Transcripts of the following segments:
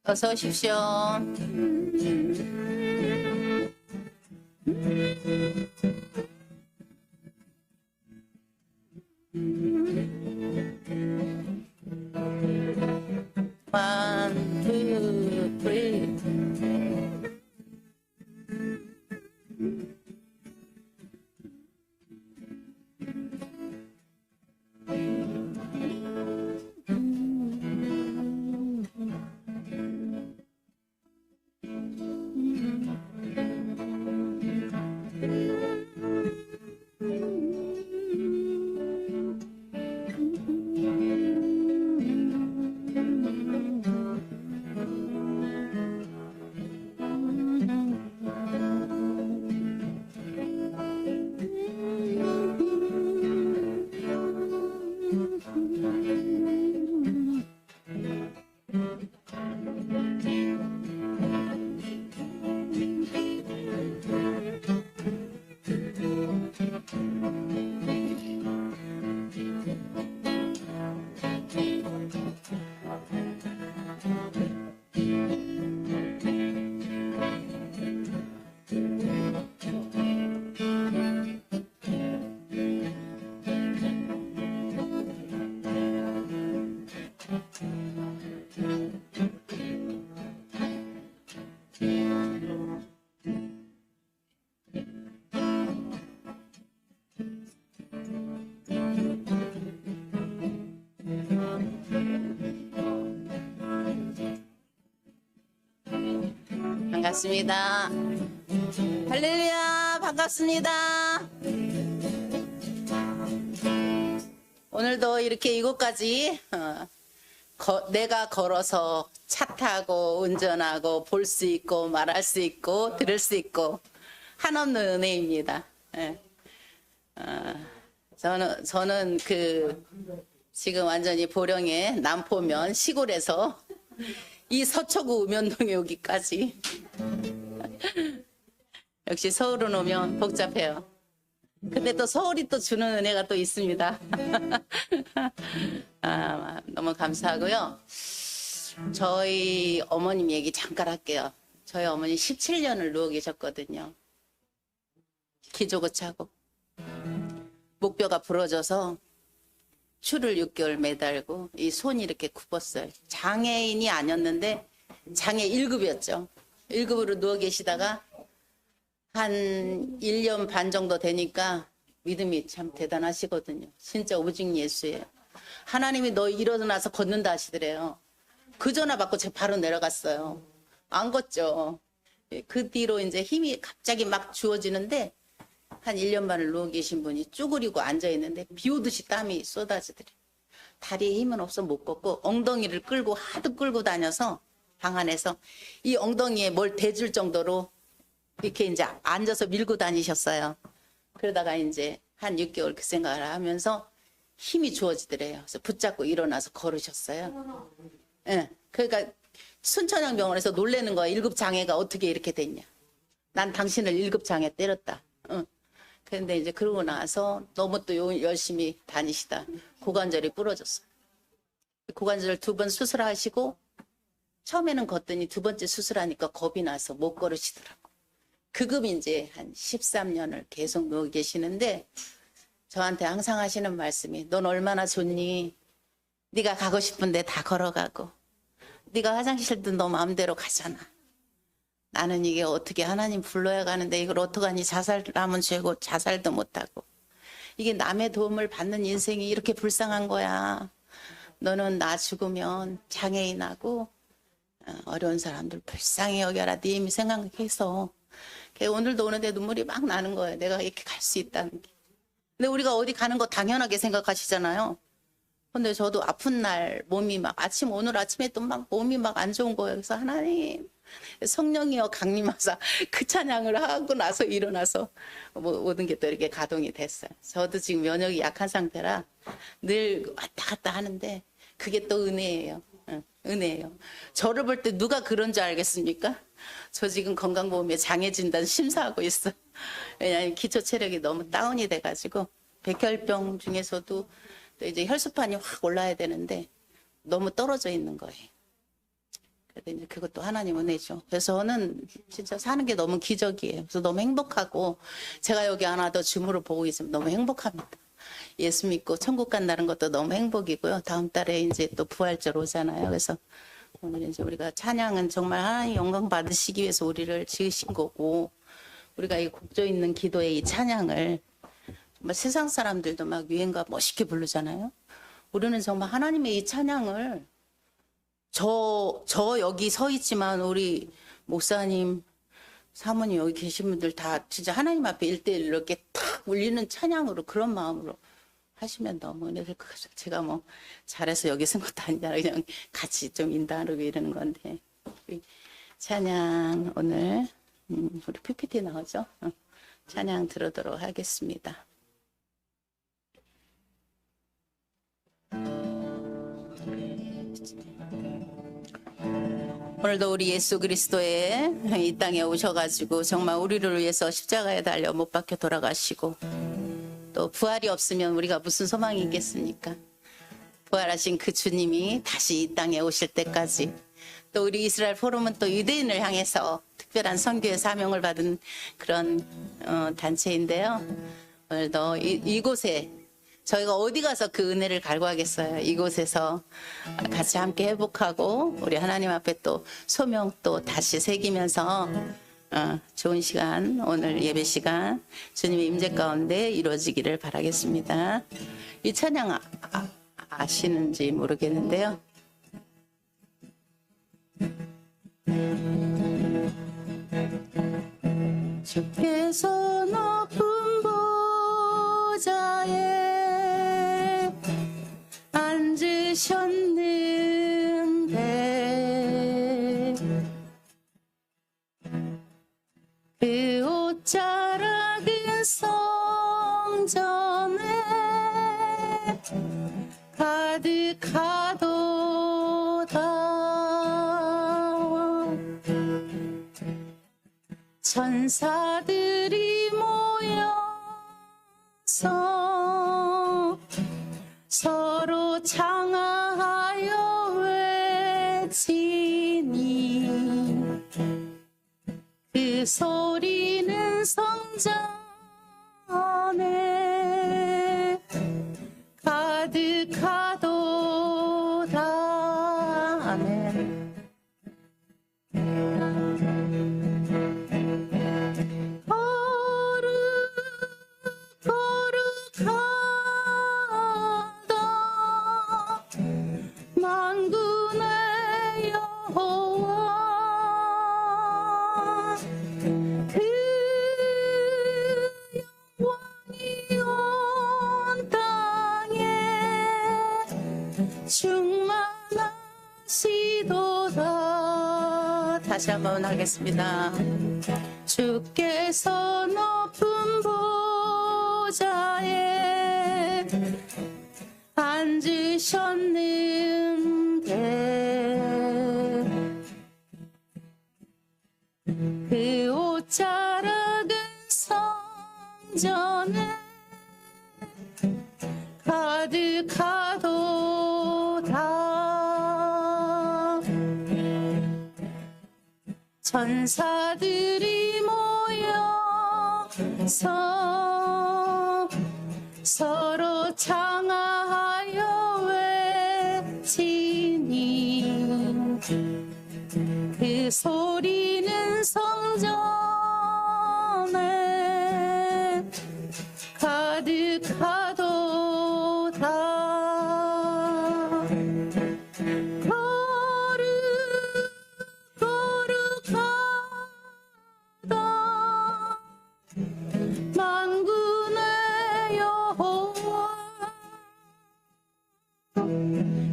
어서 오십시오. One, two, three. 반갑습니다. 할렐루야, 반갑습니다. 오늘도 이렇게 이곳까지 내가 걸어서 차 타고 운전하고 볼 수 있고 말할 수 있고 들을 수 있고 한없는 은혜입니다. 예. 저는 지금 완전히 보령의 남포면 시골에서 이 서초구 우면동에 오기까지 역시 서울은 오면 복잡해요. 근데 또 서울이 또 주는 은혜가 또 있습니다. 너무 감사하고요. 저희 어머님 얘기 잠깐 할게요. 저희 어머니 17년을 누워 계셨거든요. 기저귀차고 목뼈가 부러져서 추를 6개월 매달고 이 손이 이렇게 굽었어요. 장애인이 아니었는데 장애 1급이었죠. 1급으로 누워 계시다가 한 1년 반 정도 되니까 믿음이 참 대단하시거든요. 진짜 오직 예수예요. 하나님이 너 일어나서 걷는다 하시더래요. 그 전화 받고 제가 바로 내려갔어요. 안 걷죠. 그 뒤로 이제 힘이 갑자기 막 주어지는데 한 1년 반을 누워 계신 분이 쭈그리고 앉아있는데 비 오듯이 땀이 쏟아지더래. 다리에 힘은 없어 못 걷고 엉덩이를 끌고 하도 끌고 다녀서 방 안에서 이 엉덩이에 뭘 대줄 정도로 이렇게 이제 앉아서 밀고 다니셨어요. 그러다가 이제 한 6개월 그 생각을 하면서 힘이 주어지더래요. 그래서 붙잡고 일어나서 걸으셨어요. 예. 그러니까 순천향병원에서 놀래는 거야. 1급 장애가 어떻게 이렇게 됐냐. 난 당신을 1급 장애 때렸다. 그런데 이제 그러고 나서 너무 또 열심히 다니시다 고관절이 부러졌어요. 고관절 2번 수술하시고 처음에는 걷더니 2번째 수술하니까 겁이 나서 못 걸으시더라고. 그급 이제 한 13년을 계속 누워 계시는데 저한테 항상 하시는 말씀이 넌 얼마나 좋니? 네가 가고 싶은데 다 걸어가고 네가 화장실도 너 마음대로 가잖아. 나는 이게 어떻게 하나님 불러야 가는데 이걸 어떡하니 자살하면 죄고 자살도 못하고 이게 남의 도움을 받는 인생이 이렇게 불쌍한 거야. 너는 나 죽으면 장애인하고 어려운 사람들 불쌍히 여겨라. 네 힘이 생각해서 오늘도 오는데 눈물이 막 나는 거예요. 내가 이렇게 갈 수 있다는 게. 근데 우리가 어디 가는 거 당연하게 생각하시잖아요. 근데 저도 아픈 날 몸이 막 오늘 아침에 또 막 몸이 막 안 좋은 거예요. 그래서 하나님 성령이여 강림하사 그 찬양을 하고 나서 일어나서 모든 게 또 이렇게 가동이 됐어요. 저도 지금 면역이 약한 상태라 늘 왔다 갔다 하는데 그게 또 은혜예요. 은혜예요. 저를 볼 때 누가 그런 줄 알겠습니까? 저 지금 건강보험에 장애진단 심사하고 있어요. 왜냐하면 기초 체력이 너무 다운이 돼가지고 백혈병 중에서도 또 이제 혈소판이 확 올라야 되는데 너무 떨어져 있는 거예요. 그래도 이제 그것도 하나님 은혜죠. 그래서 저는 진짜 사는 게 너무 기적이에요. 그래서 너무 행복하고 제가 여기 하나 더 줌으로 보고 있으면 너무 행복합니다. 예수 믿고 천국 간다는 것도 너무 행복이고요. 다음 달에 이제 또 부활절 오잖아요. 그래서 오늘 이제 우리가 찬양은 정말 하나님 영광 받으시기 위해서 우리를 지으신 거고 우리가 이 곡조 있는 기도의 이 찬양을 정말 세상 사람들도 막 유행가 멋있게 부르잖아요. 우리는 정말 하나님의 이 찬양을 저 여기 서 있지만 우리 목사님, 사모님 여기 계신 분들 다 진짜 하나님 앞에 1대1 이렇게 탁 울리는 찬양으로 그런 마음으로 하시면 너무 은혜될 것 같아요. 제가 뭐 잘해서 여기 쓴 것도 아니라 그냥 같이 좀 인도하고 이러는 건데 우리 찬양 오늘 우리 PPT 나오죠? 찬양 들어도록 하겠습니다. 오늘도 우리 예수 그리스도의 이 땅에 오셔가지고 정말 우리를 위해서 십자가에 달려 못 박혀 돌아가시고 또 부활이 없으면 우리가 무슨 소망이 있겠습니까? 부활하신 그 주님이 다시 이 땅에 오실 때까지 또 우리 이스라엘 포럼은 또 유대인을 향해서 특별한 선교의 사명을 받은 그런 단체인데요. 오늘도 이곳에 저희가 어디 가서 그 은혜를 갈구하겠어요. 이곳에서 같이 함께 회복하고 우리 하나님 앞에 또 소명 또 다시 새기면서 좋은 시간 오늘 예배 시간 주님의 임재 가운데 이루어지기를 바라겠습니다. 이 찬양 아시는지 모르겠는데요. 주께서 높은 보좌에 앉으셨는데 그 옷자락은 성전에 가득하도다. 천사들이 모여서 서로 장하하여 외치니 그 소리는 성전에 가득하도다. 아멘. 만군의 여호와 그 영광이 온 땅에 충만하시도다. 다시 한번 하겠습니다. 주께서 높은 보좌에 앉으셨는데 그 옷자락은 성전에 가득하도다. 천사들이 모여서 서로 장하하여 외치니 그 소리는 성전에 가득하도다. 거룩하다 만군의 여호와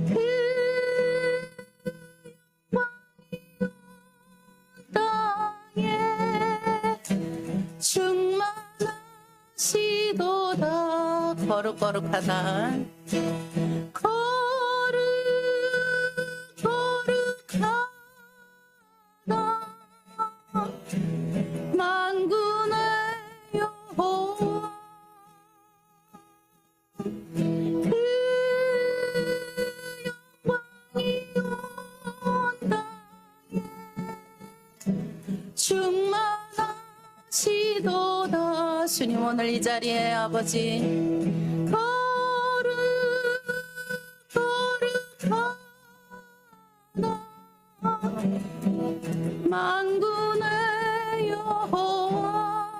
그 땅에 충만하시도다. 거룩하다 만군의 여호와 그 영광이 온 주님 오늘 이 자리에 아버지 거룩 거룩하다 만군의 여호와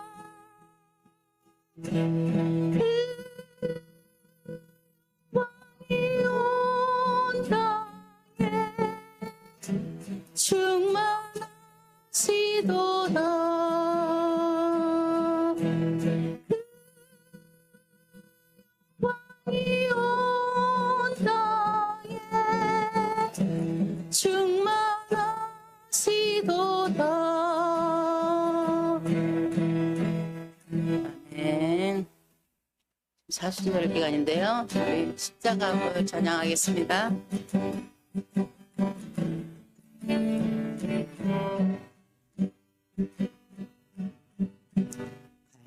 왕이 온 땅에 충만하시도다 왕이 온 땅에 충만하시도다. 아멘. 사순절 기간인데요. 저희 십자가를 찬양하겠습니다.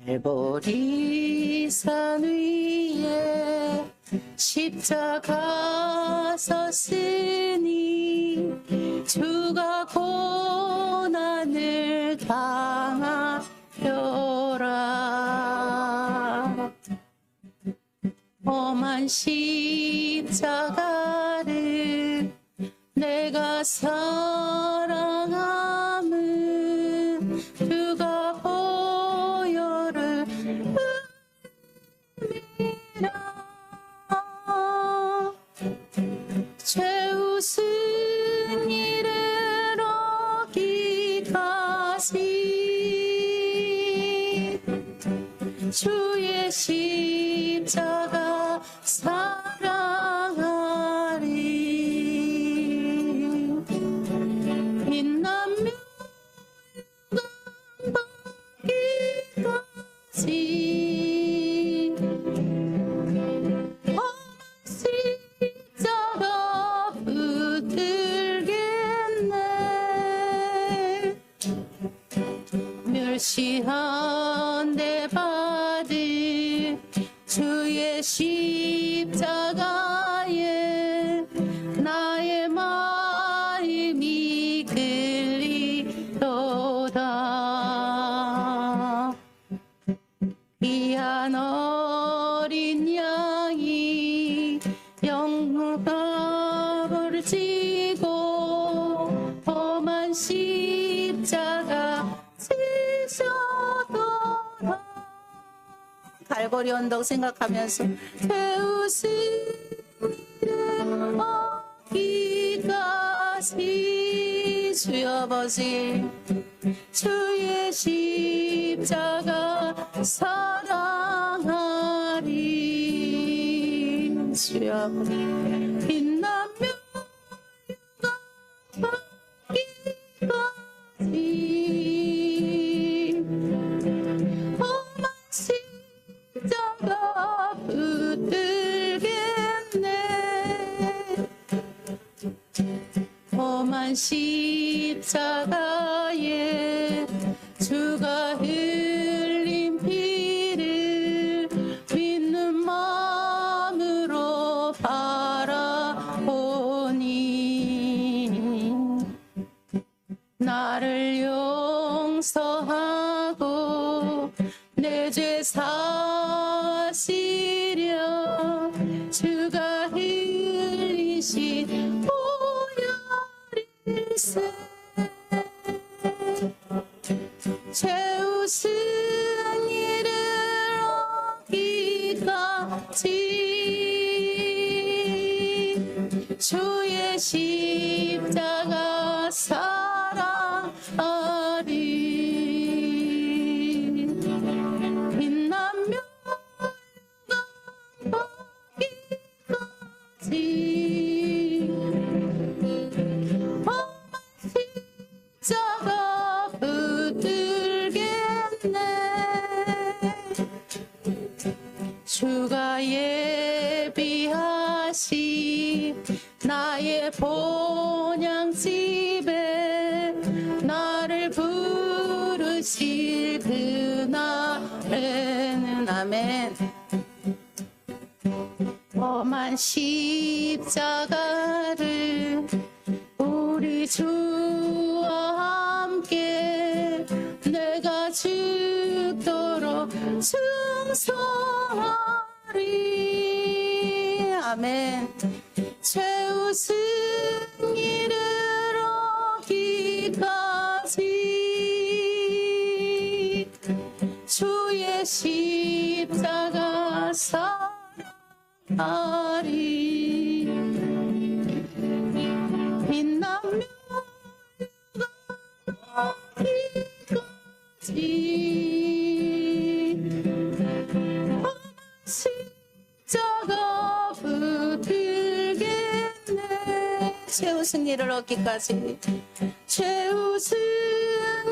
갈보리 산 위에 십자가 섰으니 주가 고난을 당하여라 험한 십자가를 내가 사랑함은 주가 보혈을 흘리라 죄우승 이를 얻기까지 주의 십자가 사랑하리 빛나며 받기까지 험한 십자가 붙들겠네 멸시한 데 받을 주의 십자가에 나의 마음이 끌리도다 귀한 어린 양이 영광을 지고 험한 십자가 지셨도다 갈보리 언덕 생각하면서 태우신 이름 얻기까지 주여 아버지 주의 십자가 사랑하리 주여 아버지 빛나며 받기까지 험한 십자가 붙들겠네 험한 십자가에 주가 흘린 피를 믿는 마음으로 바라보니 나를 용서하고 내 죄 사시려 주가 흘리신 보혈일세 죄우승 이를 얻기까지 주의 십자가 사랑하리 빛나며 받기까지 험한 십자가 붙들겠네 주가 예비하신 나의 본향집에 나를 부르실 그날에는 아멘 험한 십자가를 우리 주와 是。 찬송하리. 아멘. 최우승 이르러기까지 주의 십자가 사랑하리. 빛나며 십자가 붙들겠네. 최우승 이르러기까지. 최우승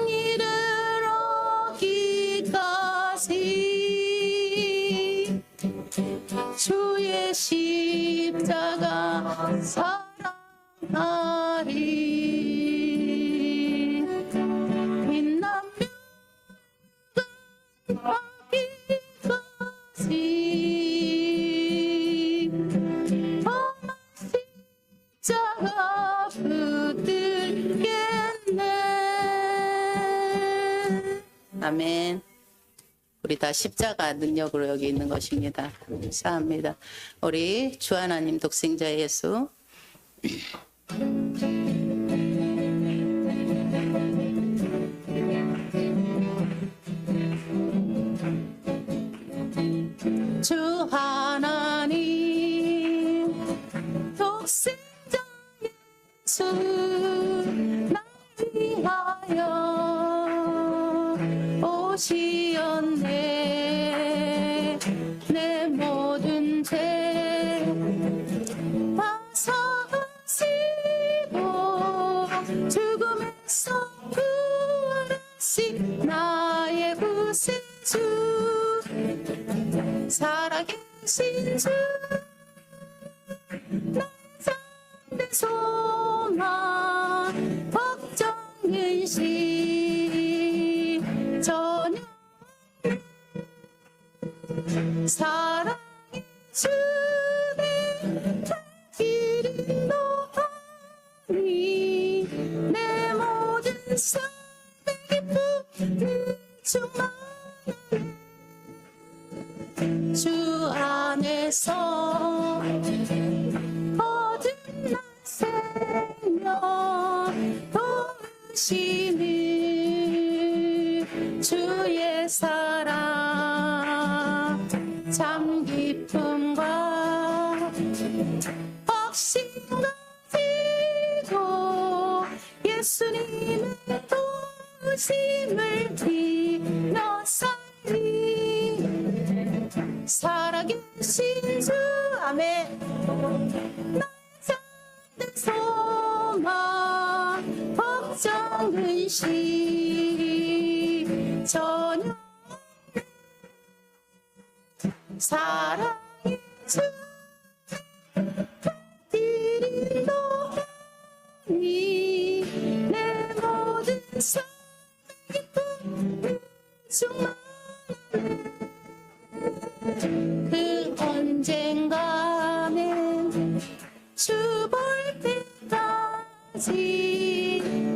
이르러기까지 주의 십자가 사랑하리. 빛나며 가기까지 십자가 붙들겠네. 아멘. 우리 다 십자가 능력으로 여기 있는 것입니다. 감사합니다. 우리 주 하나님 독생자 예수 주 하나님 독생자 예수 날 위하여 오시었네. 내 모든 죄 다 사하시고 죽음에서 부활하신 나의 구세주 살아계신 주 나의 참된 소망 걱정 근심 전혀 사랑의 주님 길 인도하니 내 모든 삶의 기쁨 충만하네. 주 안에서 얻은 날 생명 도우시는 주의 사랑 참 기쁨과 억신 가지고 예수님의 도우심을 빌며 살리. 살아계신 주 아멘. 나의 참된 소망 걱정 근심 전혀 사랑의 주 길 인도하니 내 모든 삶의 기쁨 충만하네. 그 언젠가는 주 볼 때까지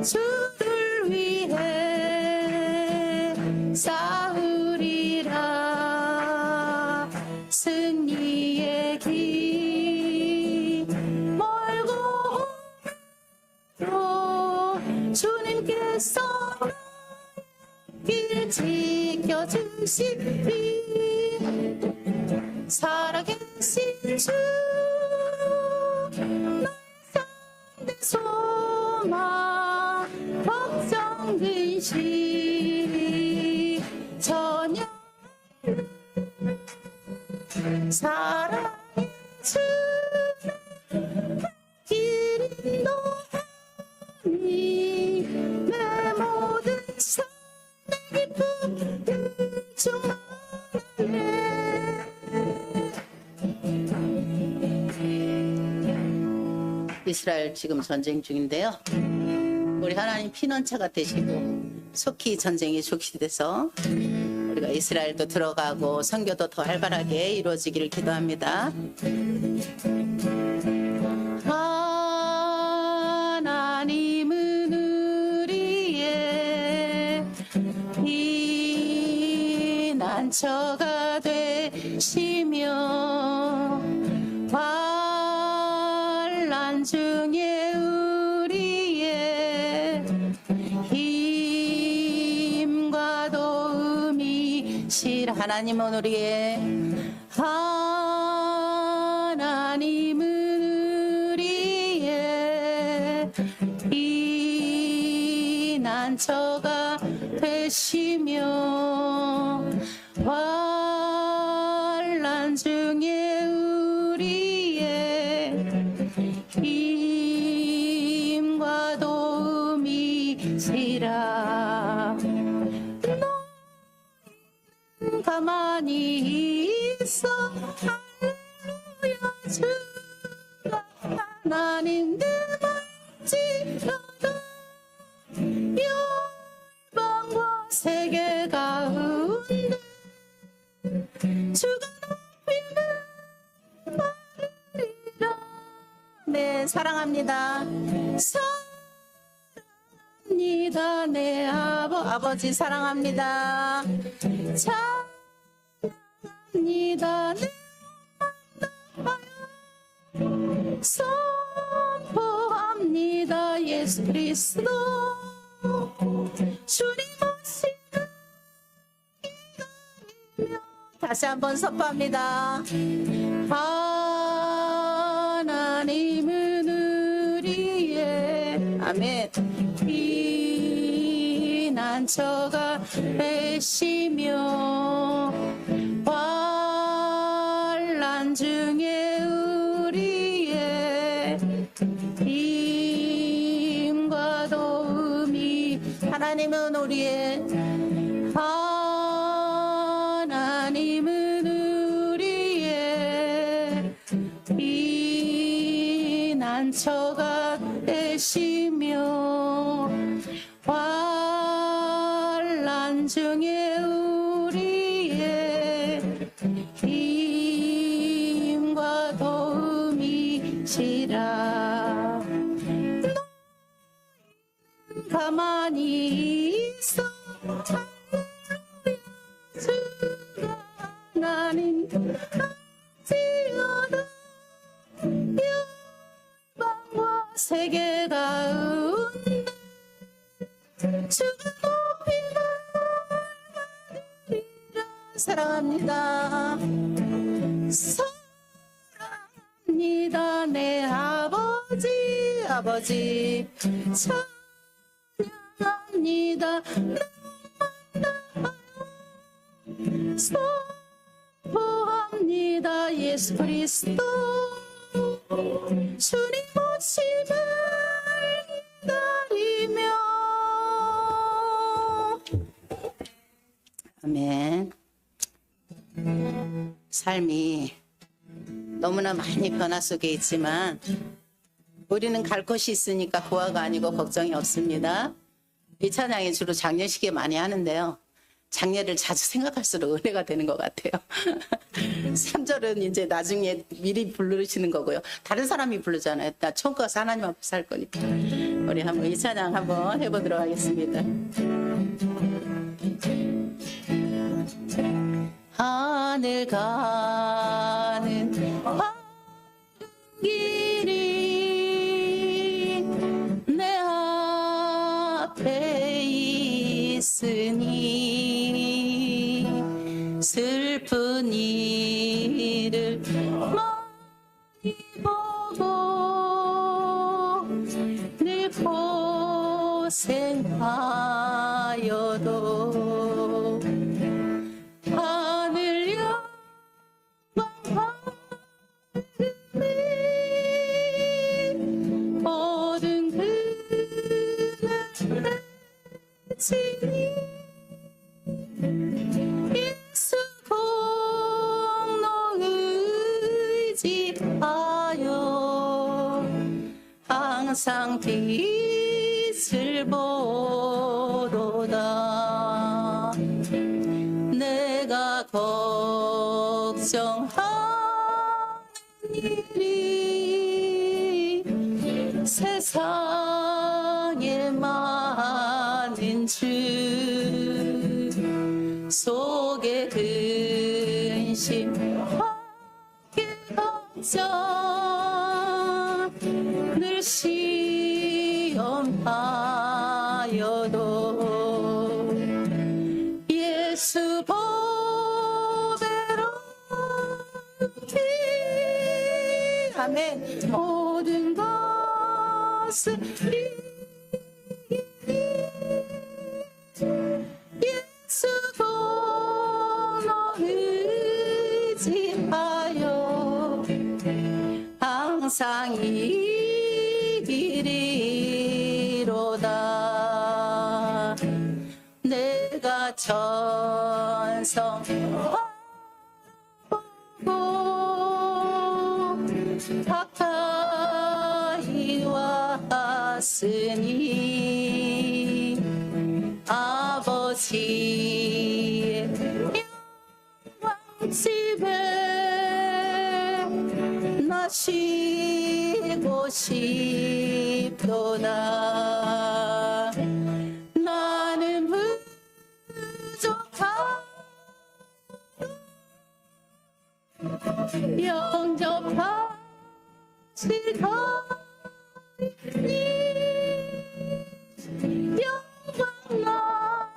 주를 위해 싸우리라. 승리의 길 멀고 또 주님께서 길 지켜주시리. 살아계신 주 나의 참된 소망 걱정 근심 전혀 사랑의 주 길 인도하니 내 모든 삶의 기쁨 충만하네. 이스라엘 지금 전쟁 중인데요. 우리 하나님 피난처가 되시고 속히 전쟁이 종식돼서 우리가 이스라엘도 들어가고 선교도 더 활발하게 이루어지기를 기도합니다. 하나님은 우리의 피난처가 되 되시며 환난 중에 우리의 힘과 도움이시라. 하나님은 우리의 피난처가 되시며 환난 중에 우리의 힘과 도움이시라. 너는 가만히 있어 할렐루야 주가 하나님 그만지라도 열방과 세계 가운데 주가 높이는 바르리라. 네, 사랑합니다. 사랑합니다. 네, 아버지 사랑합니다. 사랑합니다. 네, 만나요. 선포합니다. 예수 그리스도 주님 오시는 기다리며. 다시 한번 선포합니다. 하나님은 우리의 아멘 피난처가 되시며 환난 중에 우리의 힘과 도움이. 하나님은 우리의 하나님은 우리의 피난처가 되시며 환난 중에 우리의 힘과 도움이시라. 가만히 있어 주가 하나님 지어도 열방과 세계 가운데 주가 높이는 사랑합니다. 사랑합니다. 내 아버지 찬양합니다. 선포합니다. 예수 그리스도 주님 오심을 기다리며. 아멘. 삶이 너무나 많이 변화 속에 있지만 우리는 갈 곳이 있으니까 고아가 아니고 걱정이 없습니다. 이 찬양이 주로 장례식에 많이 하는데요. 장례를 자주 생각할수록 은혜가 되는 것 같아요. 3절은 이제 나중에 미리 부르시는 거고요. 다른 사람이 부르잖아요. 나 처음 가서 하나님 앞에 살 거니까. 우리 한번 이 찬양 한번 해보도록 하겠습니다. 하늘 가는 밝은 길이 내 앞에 있으니 슬픈 일을 많이 보고 늘 고생하여도 하늘 영광 밝으니 모든 그늘 지니 예수 공로 의지하여 항상 빛을 보도다. 내가 걱정하는 일이 세상에 많은 주 속에 근심 늘 시험하여도 예수 보배로 아멘. 모든 것을 예수 도 의지하여 항상 이기리로다. 내가 전성 가까이 왔으니 아버지의 영광집에 나 쉬고 싶도다. 나는 부족한 영접하시더니 영광 나라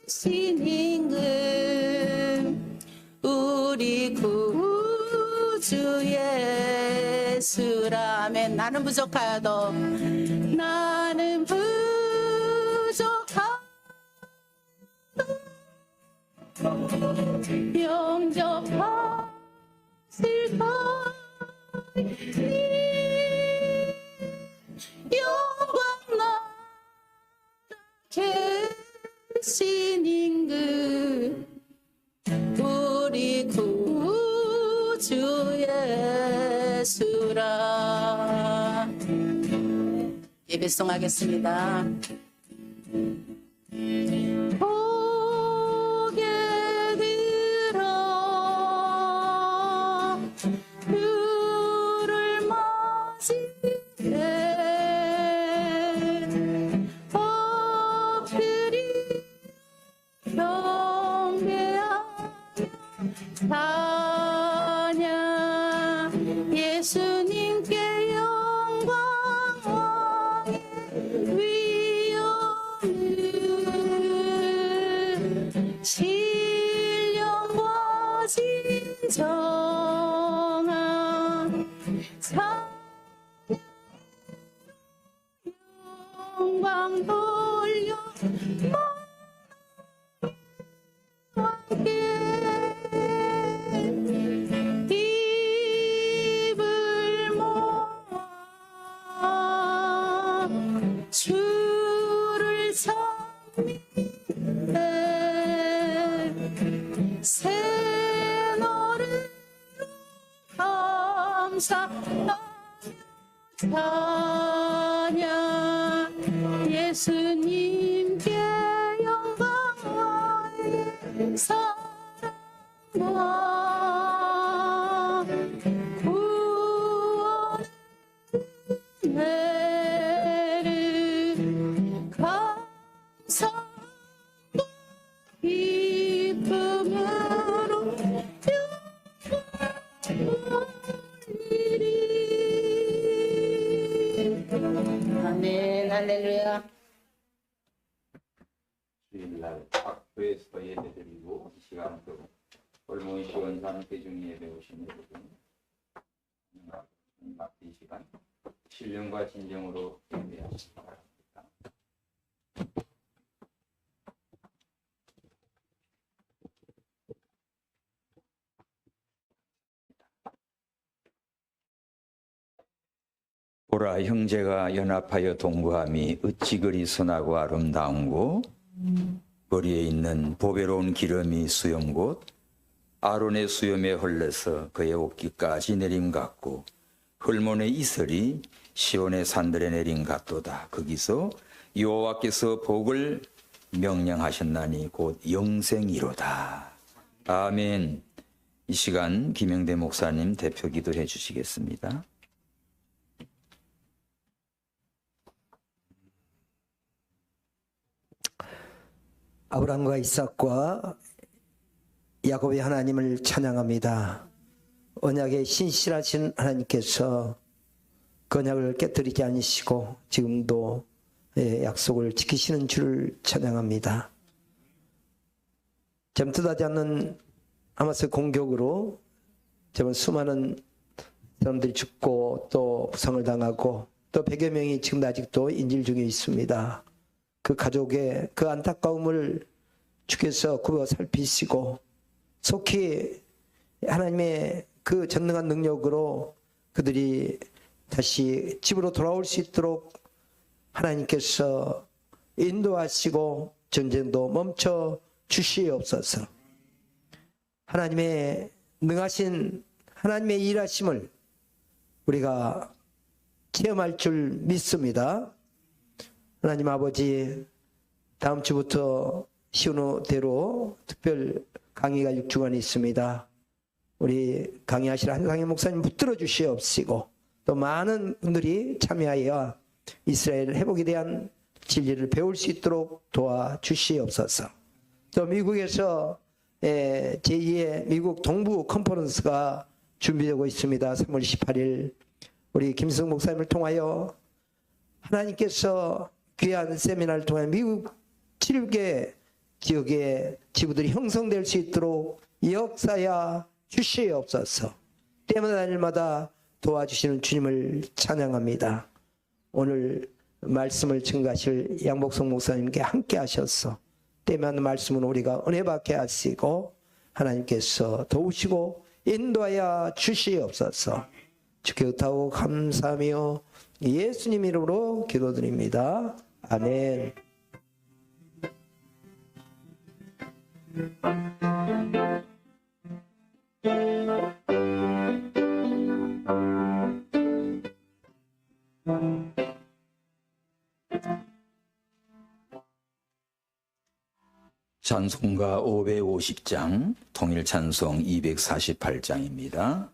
계신 임금 우리 구주 예수라면. 나는 부족하여도 나는 부족하여도 영접하시더니 영광 나라 계신 임금 우리 구주 예수라. 예배송하겠습니다. 고개 들어 주를 맞이해 엎드리 경배하며 찬양. 예수님께 영광 왕의 위엄을 신령과 진정한 찬양 영광 돌려 입을 모아 주를 찬미해 새 노래로 감사하며 찬양. 예수님께 영광의 사랑과 구원의 은혜를 감사하고 기쁨으로 올리리. 아멘. 할렐루야. 주일날 학교에서 예배드리고 이 시간 또 골목의 시원산 대중 예배 오신 여러분 이 시간 신령과 진정으로 예배하시기 바랍니다. 보라, 형제가 연합하여 동거함이 어찌 그리 선하고 아름다운고. 머리에 있는 보배로운 기름이 수염 곧 아론의 수염에 흘러서 그의 옷깃까지 내림 같고 헐몬의 이슬이 시온의 산들에 내림 같도다. 거기서 여호와께서 복을 명령하셨나니 곧 영생이로다. 아멘. 이 시간 김영대 목사님 대표 기도해 주시겠습니다. 아브라함과 이삭과 야곱의 하나님을 찬양합니다. 언약의 신실하신 하나님께서 그 언약을 깨뜨리지 않으시고 지금도 약속을 지키시는 줄을 찬양합니다. 잠뜻하지 않는 하마스 공격으로 정말 수많은 사람들이 죽고 또 부상을 당하고 또 100여 명이 지금도 아직도 인질 중에 있습니다. 그 가족의 그 안타까움을 주께서 굽어 살피시고 속히 하나님의 그 전능한 능력으로 그들이 다시 집으로 돌아올 수 있도록 하나님께서 인도하시고 전쟁도 멈춰 주시옵소서. 하나님의 능하신 하나님의 일하심을 우리가 체험할 줄 믿습니다. 하나님 아버지, 다음 주부터 시온호대로 특별 강의가 6주간 있습니다. 우리 강의하실 한상희 목사님 붙들어 주시옵시고 또 많은 분들이 참여하여 이스라엘 회복에 대한 진리를 배울 수 있도록 도와주시옵소서. 또 미국에서 제2의 미국 동부 컨퍼런스가 준비되고 있습니다. 3월 18일 우리 김승 목사님을 통하여 하나님께서 귀한 세미나를 통해 미국 7개 지역의 지부들이 형성될 수 있도록 역사야 주시옵소서. 때마다 날마다 도와주시는 주님을 찬양합니다. 오늘 말씀을 증가하실 양복성 목사님께 함께 하셔서 때마다 말씀은 우리가 은혜 받게 하시고 하나님께서 도우시고 인도하여 주시옵소서. 주께 의탁하고 감사하며 예수님 이름으로 기도드립니다. 아멘. 찬송가 550장, 통일 찬송 248장입니다.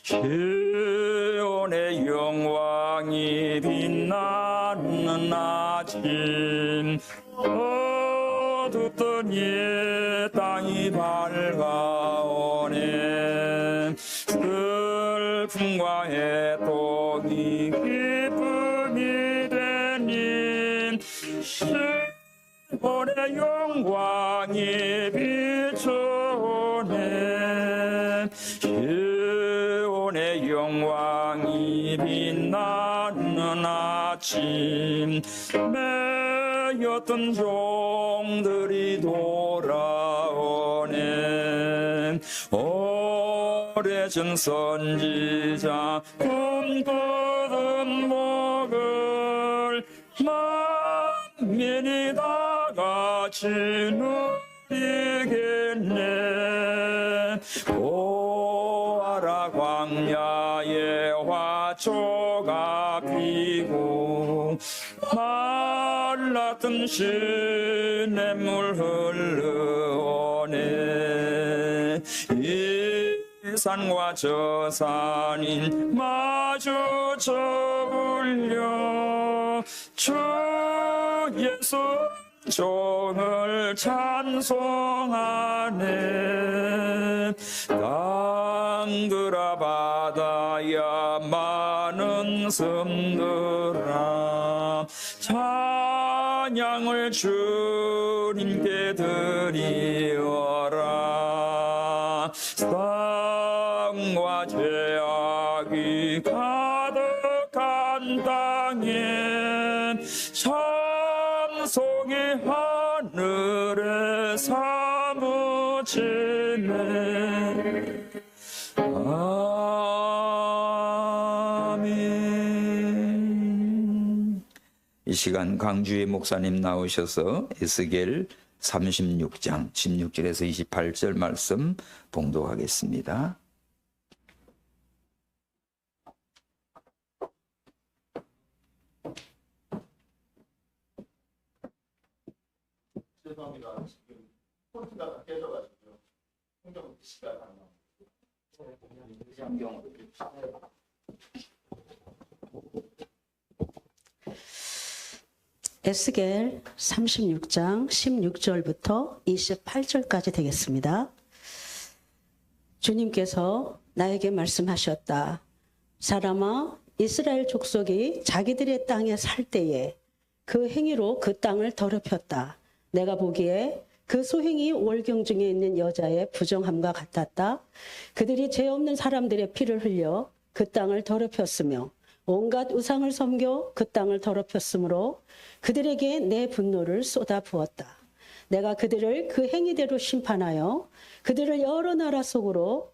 시온의 영광이 빛나는 아침, 어둡던 이 땅이 밝아오네. 슬픔과 애통이 기쁨이 되니 시온의 영광이 비추네. 시온의 영광이 빛나는 아침, 매였던 종들이 돌아오네. 오래전 선지자 꿈꾸던 복을 만민이 다 같이 누리겠네. 보아라 광야에 화초가 피고 말랐던 시냇물 흘러오네. 이 산과 저 산이 마주쳐 울려 주 예수 종을 찬송하네. 땅들아 바다야 많은 섬들아 찬양을 주님께 드리어라. 땅과 죄악이 가득한 땅에 찬송이 하늘에 사무치네. 아멘. 이 시간 강주희 목사님 나오셔서 에스겔 36장 16절에서 28절 말씀 봉독하겠습니다. 죄송합니다. 지금 폰트가 깨져가지고요. 성경 시간 안 나와요. 성경으로 에스겔 36장 16절부터 28절까지 되겠습니다. 주님께서 나에게 말씀하셨다. 사람아, 이스라엘 족속이 자기들의 땅에 살 때에 그 행위로 그 땅을 더럽혔다. 내가 보기에 그 소행이 월경 중에 있는 여자의 부정함과 같았다. 그들이 죄 없는 사람들의 피를 흘려 그 땅을 더럽혔으며 온갖 우상을 섬겨 그 땅을 더럽혔으므로 그들에게 내 분노를 쏟아 부었다. 내가 그들을 그 행위대로 심판하여 그들을 여러 나라 속으로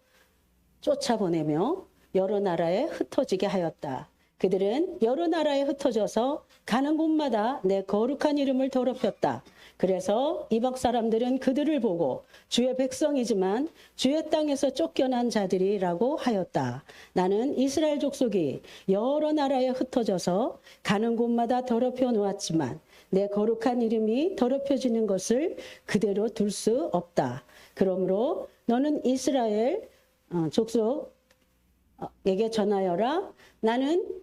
쫓아보내며 여러 나라에 흩어지게 하였다. 그들은 여러 나라에 흩어져서 가는 곳마다 내 거룩한 이름을 더럽혔다. 그래서 이방 사람들은 그들을 보고 주의 백성이지만 주의 땅에서 쫓겨난 자들이라고 하였다. 나는 이스라엘 족속이 여러 나라에 흩어져서 가는 곳마다 더럽혀 놓았지만 내 거룩한 이름이 더럽혀지는 것을 그대로 둘 수 없다. 그러므로 너는 이스라엘 족속에게 전하여라. 나는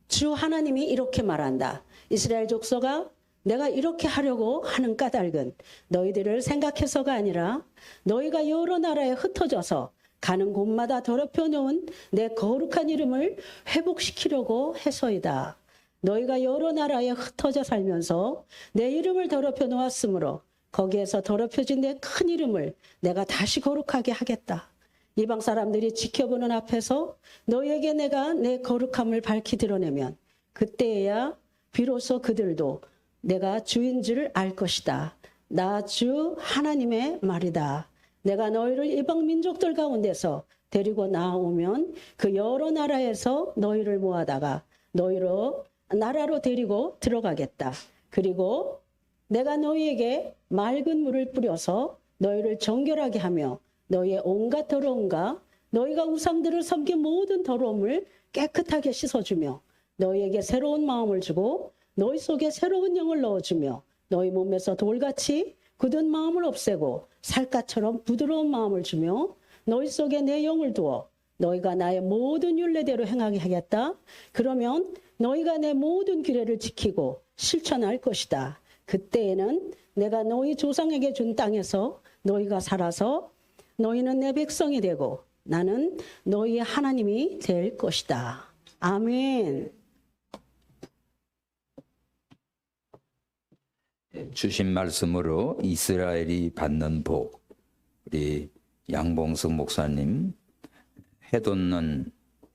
주 하나님이 이렇게 말한다. 이스라엘 족속아, 내가 이렇게 하려고 하는 까닭은 너희들을 생각해서가 아니라 너희가 여러 나라에 흩어져서 가는 곳마다 더럽혀 놓은 내 거룩한 이름을 회복시키려고 해서이다. 너희가 여러 나라에 흩어져 살면서 내 이름을 더럽혀 놓았으므로 거기에서 더럽혀진 내 큰 이름을 내가 다시 거룩하게 하겠다. 이방 사람들이 지켜보는 앞에서 너희에게 내가 내 거룩함을 밝히 드러내면 그때에야 비로소 그들도 내가 주인 줄 알 것이다. 나 주 하나님의 말이다. 내가 너희를 이방 민족들 가운데서 데리고 나오면 그 여러 나라에서 너희를 모아다가 너희로 나라로 데리고 들어가겠다. 그리고 내가 너희에게 맑은 물을 뿌려서 너희를 정결하게 하며 너희의 온갖 더러움과 너희가 우상들을 섬긴 모든 더러움을 깨끗하게 씻어주며 너희에게 새로운 마음을 주고 너희 속에 새로운 영을 넣어주며 너희 몸에서 돌같이 굳은 마음을 없애고 살갗처럼 부드러운 마음을 주며 너희 속에 내 영을 두어 너희가 나의 모든 율례대로 행하게 하겠다. 그러면 너희가 내 모든 규례를 지키고 실천할 것이다. 그때에는 내가 너희 조상에게 준 땅에서 너희가 살아서 너희는 내 백성이 되고 나는 너희의 하나님이 될 것이다. 아멘. 주신 말씀으로 이스라엘이 받는 복, 우리 양봉석 목사님 해돋는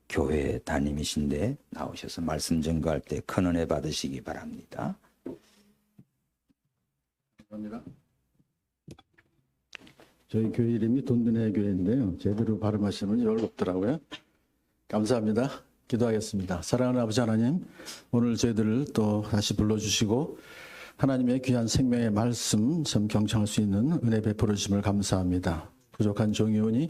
교회 담임이신데 나오셔서 말씀 전가할 때 큰 은혜 받으시기 바랍니다. 감사합니다. 저희 교회 이름이 돈드네 교회인데요. 제대로 발음하시면 열 없더라고요. 감사합니다. 기도하겠습니다. 사랑하는 아버지 하나님, 오늘 저희들을 또 다시 불러주시고 하나님의 귀한 생명의 말씀 참 경청할 수 있는 은혜 베풀어 주심을 감사합니다. 부족한 종이오니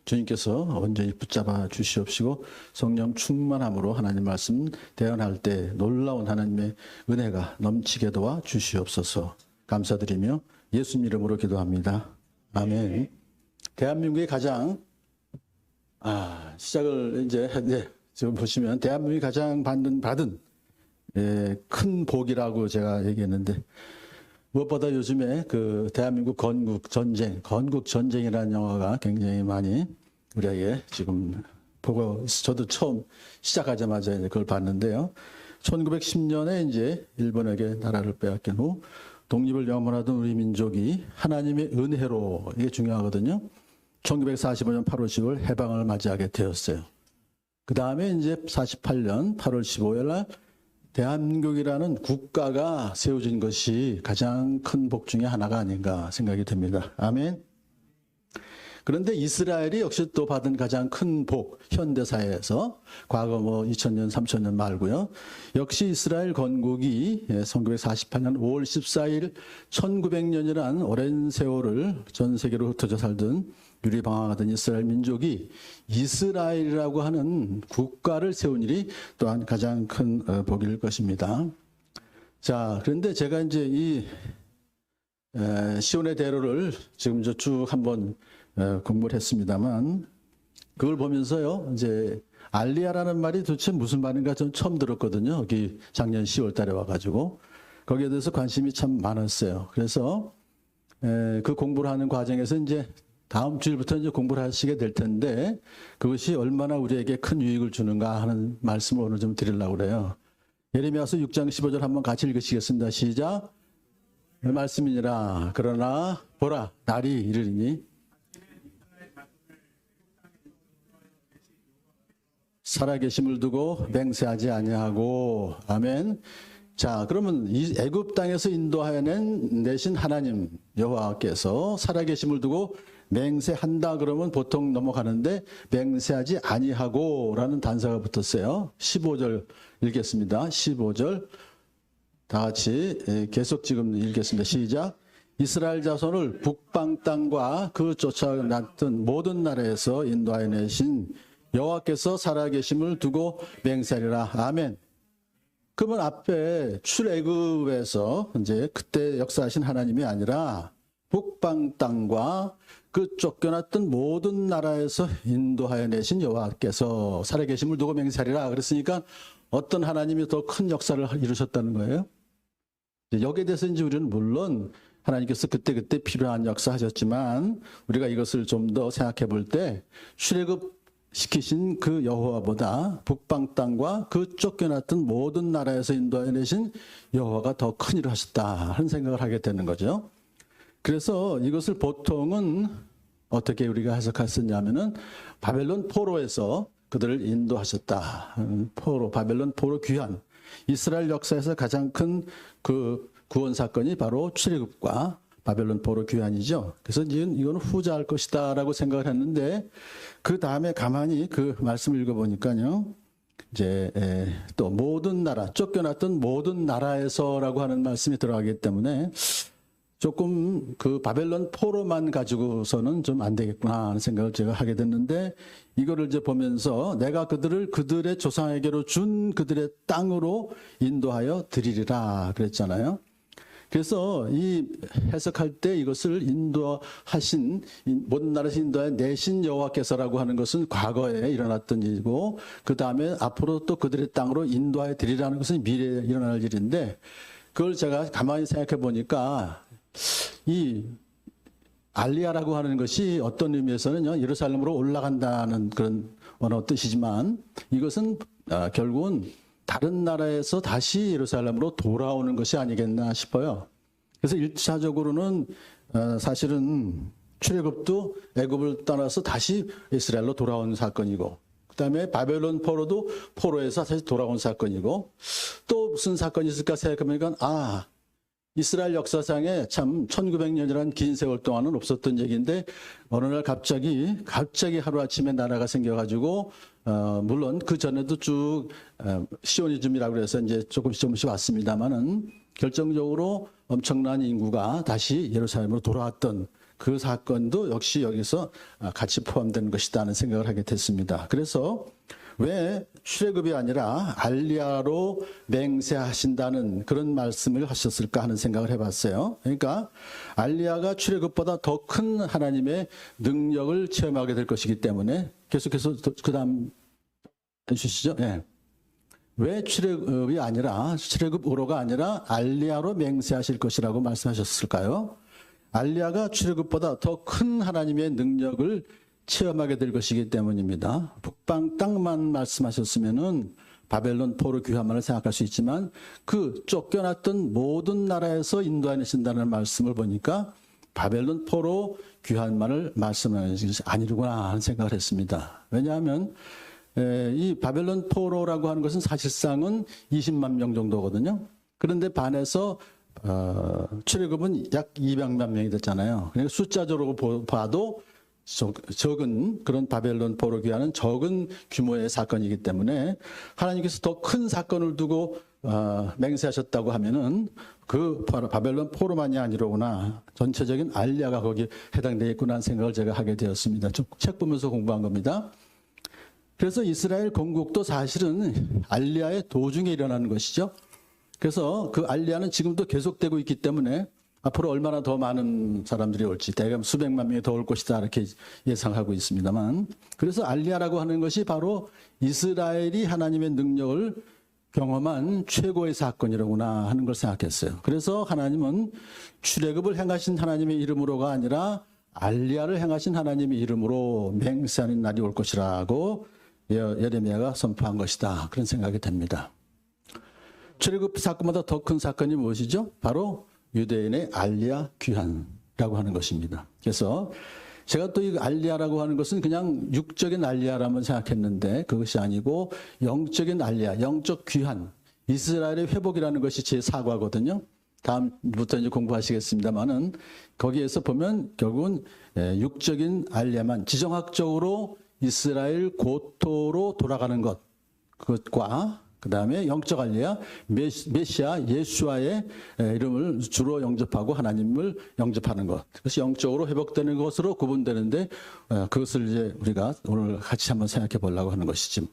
주님께서 온전히 붙잡아 주시옵시고 성령 충만함으로 하나님 말씀 대언할 때 놀라운 하나님의 은혜가 넘치게 도와 주시옵소서. 감사드리며 예수님 이름으로 기도합니다. 아멘. 대한민국의 가장 시작을 이제 지금 보시면 대한민국이 가장 받은 큰 복이라고 제가 얘기했는데 무엇보다 요즘에 그 대한민국 건국 전쟁이라는 영화가 굉장히 많이 우리에게 지금 보고 저도 처음 시작하자마자 그걸 봤는데요. 1910년에 이제 일본에게 나라를 빼앗긴 후 독립을 염원하던 우리 민족이 하나님의 은혜로, 이게 중요하거든요. 1945년 8월 10일 해방을 맞이하게 되었어요. 그 다음에 이제 48년 8월 15일 날 대한민국이라는 국가가 세워진 것이 가장 큰 복 중에 하나가 아닌가 생각이 듭니다. 아멘. 그런데 이스라엘이 역시 또 받은 가장 큰 복, 현대사회에서 과거 2000년, 3000년 말고요. 역시 이스라엘 건국이 1948년 5월 14일 1900년이란 오랜 세월을 전 세계로 흩어져 살던 유리방황하던 이스라엘 민족이 이스라엘이라고 하는 국가를 세운 일이 또한 가장 큰 복일 것입니다. 자, 그런데 제가 이제 이 시온의 대로를 지금 쭉 한번 공부를 했습니다만 그걸 보면서요, 이제 알리야라는 말이 도대체 무슨 말인가 전 처음 들었거든요. 여기 작년 10월 달에 와가지고. 거기에 대해서 관심이 참 많았어요. 그래서 그 공부를 하는 과정에서 이제 다음 주일부터 이제 공부를 하시게 될 텐데 그것이 얼마나 우리에게 큰 유익을 주는가 하는 말씀을 오늘 좀 드리려고 그래요. 예레미야서 6장 15절 한번 같이 읽으시겠습니다. 시작. 말씀이니라. 그러나 보라 날이 이르리니 살아계심을 두고 맹세하지 아니하고. 아멘. 자, 그러면 이 애굽 땅에서 인도하여 내신 하나님 여호와께서 살아계심을 두고 맹세한다 그러면 보통 넘어가는데 맹세하지 아니하고라는 단서가 붙었어요. 15절 읽겠습니다. 15절 다 같이 계속 지금 읽겠습니다. 시작. 이스라엘 자손을 북방 땅과 그 쫓아났던 모든 나라에서 인도하여 내신 여호와께서 살아계심을 두고 맹세하리라. 아멘. 그러면 앞에 출애굽에서 이제 그때 역사하신 하나님이 아니라 북방 땅과 그 쫓겨났던 모든 나라에서 인도하여 내신 여호와께서 살아계심을 두고 맹세하리라. 그랬으니까 어떤 하나님이 더 큰 역사를 이루셨다는 거예요. 여기에 대해서 이제 우리는 물론 하나님께서 그때 필요한 역사 하셨지만 우리가 이것을 좀 더 생각해 볼 때 출애굽 시키신 그 여호와보다 북방 땅과 그 쫓겨났던 모든 나라에서 인도하여 내신 여호와가 더 큰 일을 하셨다 하는 생각을 하게 되는 거죠. 그래서 이것을 보통은 어떻게 우리가 해석할 수 있냐면은 바벨론 포로에서 그들을 인도하셨다. 포로, 바벨론 포로 귀환. 이스라엘 역사에서 가장 큰 그 구원 사건이 바로 출애굽과 바벨론 포로 귀환이죠. 그래서 이건 후자할 것이다라고 생각을 했는데 그 다음에 가만히 그 말씀을 읽어보니까요. 이제 또 모든 나라, 쫓겨났던 모든 나라에서라고 하는 말씀이 들어가기 때문에 조금 그 바벨론 포로만 가지고서는 좀 안 되겠구나 하는 생각을 제가 하게 됐는데 이거를 이제 보면서 내가 그들을 그들의 조상에게로 준 그들의 땅으로 인도하여 드리리라 그랬잖아요. 그래서 이 해석할 때 이것을 인도하신 모든 나라에서 인도하여 내신 여호와께서라고 하는 것은 과거에 일어났던 일이고 그 다음에 앞으로 또 그들의 땅으로 인도하여 드리라는 것은 미래에 일어날 일인데 그걸 제가 가만히 생각해 보니까 이 알리야라고 하는 것이 어떤 의미에서는요 예루살렘으로 올라간다는 그런 언어 뜻이지만 이것은 결국은 다른 나라에서 다시 예루살렘으로 돌아오는 것이 아니겠나 싶어요. 그래서 1차적으로는 사실은 출애굽도 애굽을 떠나서 다시 이스라엘로 돌아온 사건이고 그다음에 바벨론 포로도 포로에서 다시 돌아온 사건이고 또 무슨 사건이 있을까 생각해보니까 이스라엘 역사상에 참 1900년이라는 긴 세월 동안은 없었던 얘기인데 어느 날 갑자기 하루아침에 나라가 생겨가지고 물론 그 전에도 쭉 시오니즘이라고 해서 이제 조금씩 왔습니다만은 결정적으로 엄청난 인구가 다시 예루살렘으로 돌아왔던 그 사건도 역시 여기서 같이 포함되는 것이다 하는 생각을 하게 됐습니다. 그래서 왜 출애굽이 아니라 알리야로 맹세하신다는 그런 말씀을 하셨을까 하는 생각을 해봤어요. 그러니까 알리야가 출애굽보다 더 큰 하나님의 능력을 체험하게 될 것이기 때문에 계속해서 그 다음 해주시죠. 네. 왜 출애굽이 아니라 출애굽으로가 아니라 알리야로 맹세하실 것이라고 말씀하셨을까요? 알리야가 출애굽보다 더 큰 하나님의 능력을 체험하게 될 것이기 때문입니다. 북방 땅만 말씀하셨으면은 바벨론 포로 귀환만을 생각할 수 있지만 그 쫓겨났던 모든 나라에서 인도하신다는 말씀을 보니까 바벨론 포로 귀환만을 말씀하는 것이 아니구나 하는 생각을 했습니다. 왜냐하면 이 바벨론 포로라고 하는 것은 사실상은 20만 명 정도거든요. 그런데 반해서 출애굽은 약 200만 명이 됐잖아요. 그러니까 숫자적으로 봐도 적은 그런 바벨론 포로 귀환은 적은 규모의 사건이기 때문에 하나님께서 더 큰 사건을 두고 맹세하셨다고 하면은 그 바벨론 포로만이 아니로구나 전체적인 알리야가 거기에 해당되겠구나 하는 생각을 제가 하게 되었습니다. 책 보면서 공부한 겁니다. 그래서 이스라엘 건국도 사실은 알리야의 도중에 일어나는 것이죠. 그래서 그 알리야는 지금도 계속되고 있기 때문에 앞으로 얼마나 더 많은 사람들이 올지 대략 수백만 명이 더 올 것이다 이렇게 예상하고 있습니다만, 그래서 알리야라고 하는 것이 바로 이스라엘이 하나님의 능력을 경험한 최고의 사건이라구나 하는 걸 생각했어요. 그래서 하나님은 출애굽을 행하신 하나님의 이름으로가 아니라 알리야를 행하신 하나님의 이름으로 맹세하는 날이 올 것이라고 예레미야가 선포한 것이다, 그런 생각이 됩니다. 출애굽 사건보다 더 큰 사건이 무엇이죠? 바로 유대인의 알리야 귀환이라고 하는 것입니다. 그래서 제가 또 이 알리야라고 하는 것은 그냥 육적인 알리야라면 생각했는데 그것이 아니고 영적인 알리야, 영적 귀환, 이스라엘의 회복이라는 것이 제 사과거든요. 다음부터 이제 공부하시겠습니다만은 거기에서 보면 결국은 육적인 알리야만, 지정학적으로 이스라엘 고토로 돌아가는 것, 그것과 그 다음에 영적 알리야, 메시아 예수와의 이름을 주로 영접하고 하나님을 영접하는 것, 그것이 영적으로 회복되는 것으로 구분되는데, 그것을 이제 우리가 오늘 같이 한번 생각해 보려고 하는 것이죠.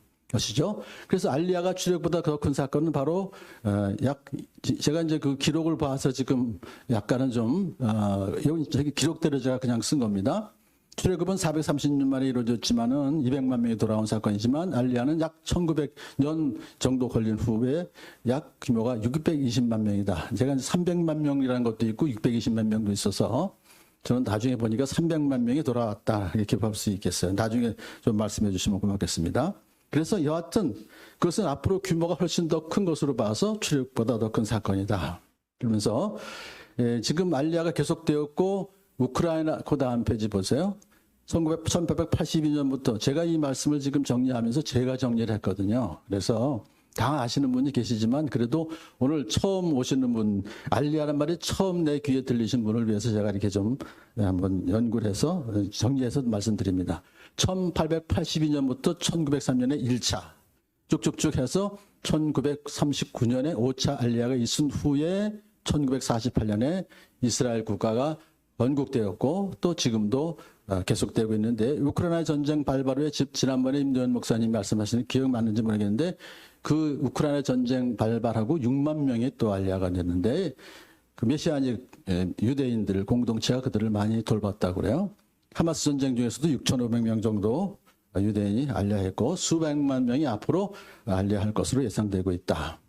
그래서 알리야가 출애굽보다 더 큰 사건은 바로 제가 이제 그 기록을 봐서 지금 약간은 좀 여기 기록대로 제가 그냥 쓴 겁니다. 출애굽은 430년 만에 이루어졌지만은 200만 명이 돌아온 사건이지만 알리야는 약 1900년 정도 걸린 후에 약 규모가 620만 명이다. 제가 이제 300만 명이라는 것도 있고 620만 명도 있어서 저는 나중에 보니까 300만 명이 돌아왔다 이렇게 볼 수 있겠어요. 나중에 좀 말씀해 주시면 고맙겠습니다. 그래서 여하튼 그것은 앞으로 규모가 훨씬 더 큰 것으로 봐서 출애굽보다 더 큰 사건이다. 그러면서 지금 알리야가 계속되었고 우크라이나, 그 다음 페이지 보세요. 1882년부터 제가 이 말씀을 지금 정리하면서 제가 정리를 했거든요. 그래서 다 아시는 분이 계시지만 그래도 오늘 처음 오시는 분, 알리야란 말이 처음 내 귀에 들리신 분을 위해서 제가 이렇게 좀 한번 연구를 해서 정리해서 말씀드립니다. 1882년부터 1903년에 1차 쭉쭉쭉 해서 1939년에 5차 알리야가 있은 후에 1948년에 이스라엘 국가가 건국되었고 또 지금도 계속되고 있는데, 우크라이나 전쟁 발발 후에 지난번에 임도현 목사님 말씀하시는 기억 맞는지 모르겠는데 그 우크라이나 전쟁 발발하고 6만 명이 또 알리야가 됐는데, 그 메시아닉 유대인들 공동체가 그들을 많이 돌봤다고 그래요. 하마스 전쟁 중에서도 6,500명 정도 유대인이 알리야했고 수백만 명이 앞으로 알리야할 것으로 예상되고 있다.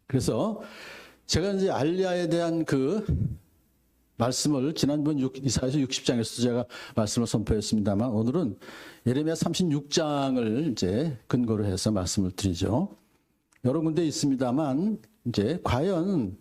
그래서 제가 이제 알리야에 대한 그 말씀을 지난번 이사야서 60장에서 제가 말씀을 선포했습니다만 오늘은 예레미야 36장을 이제 근거로 해서 말씀을 드리죠. 여러 군데 있습니다만 이제 과연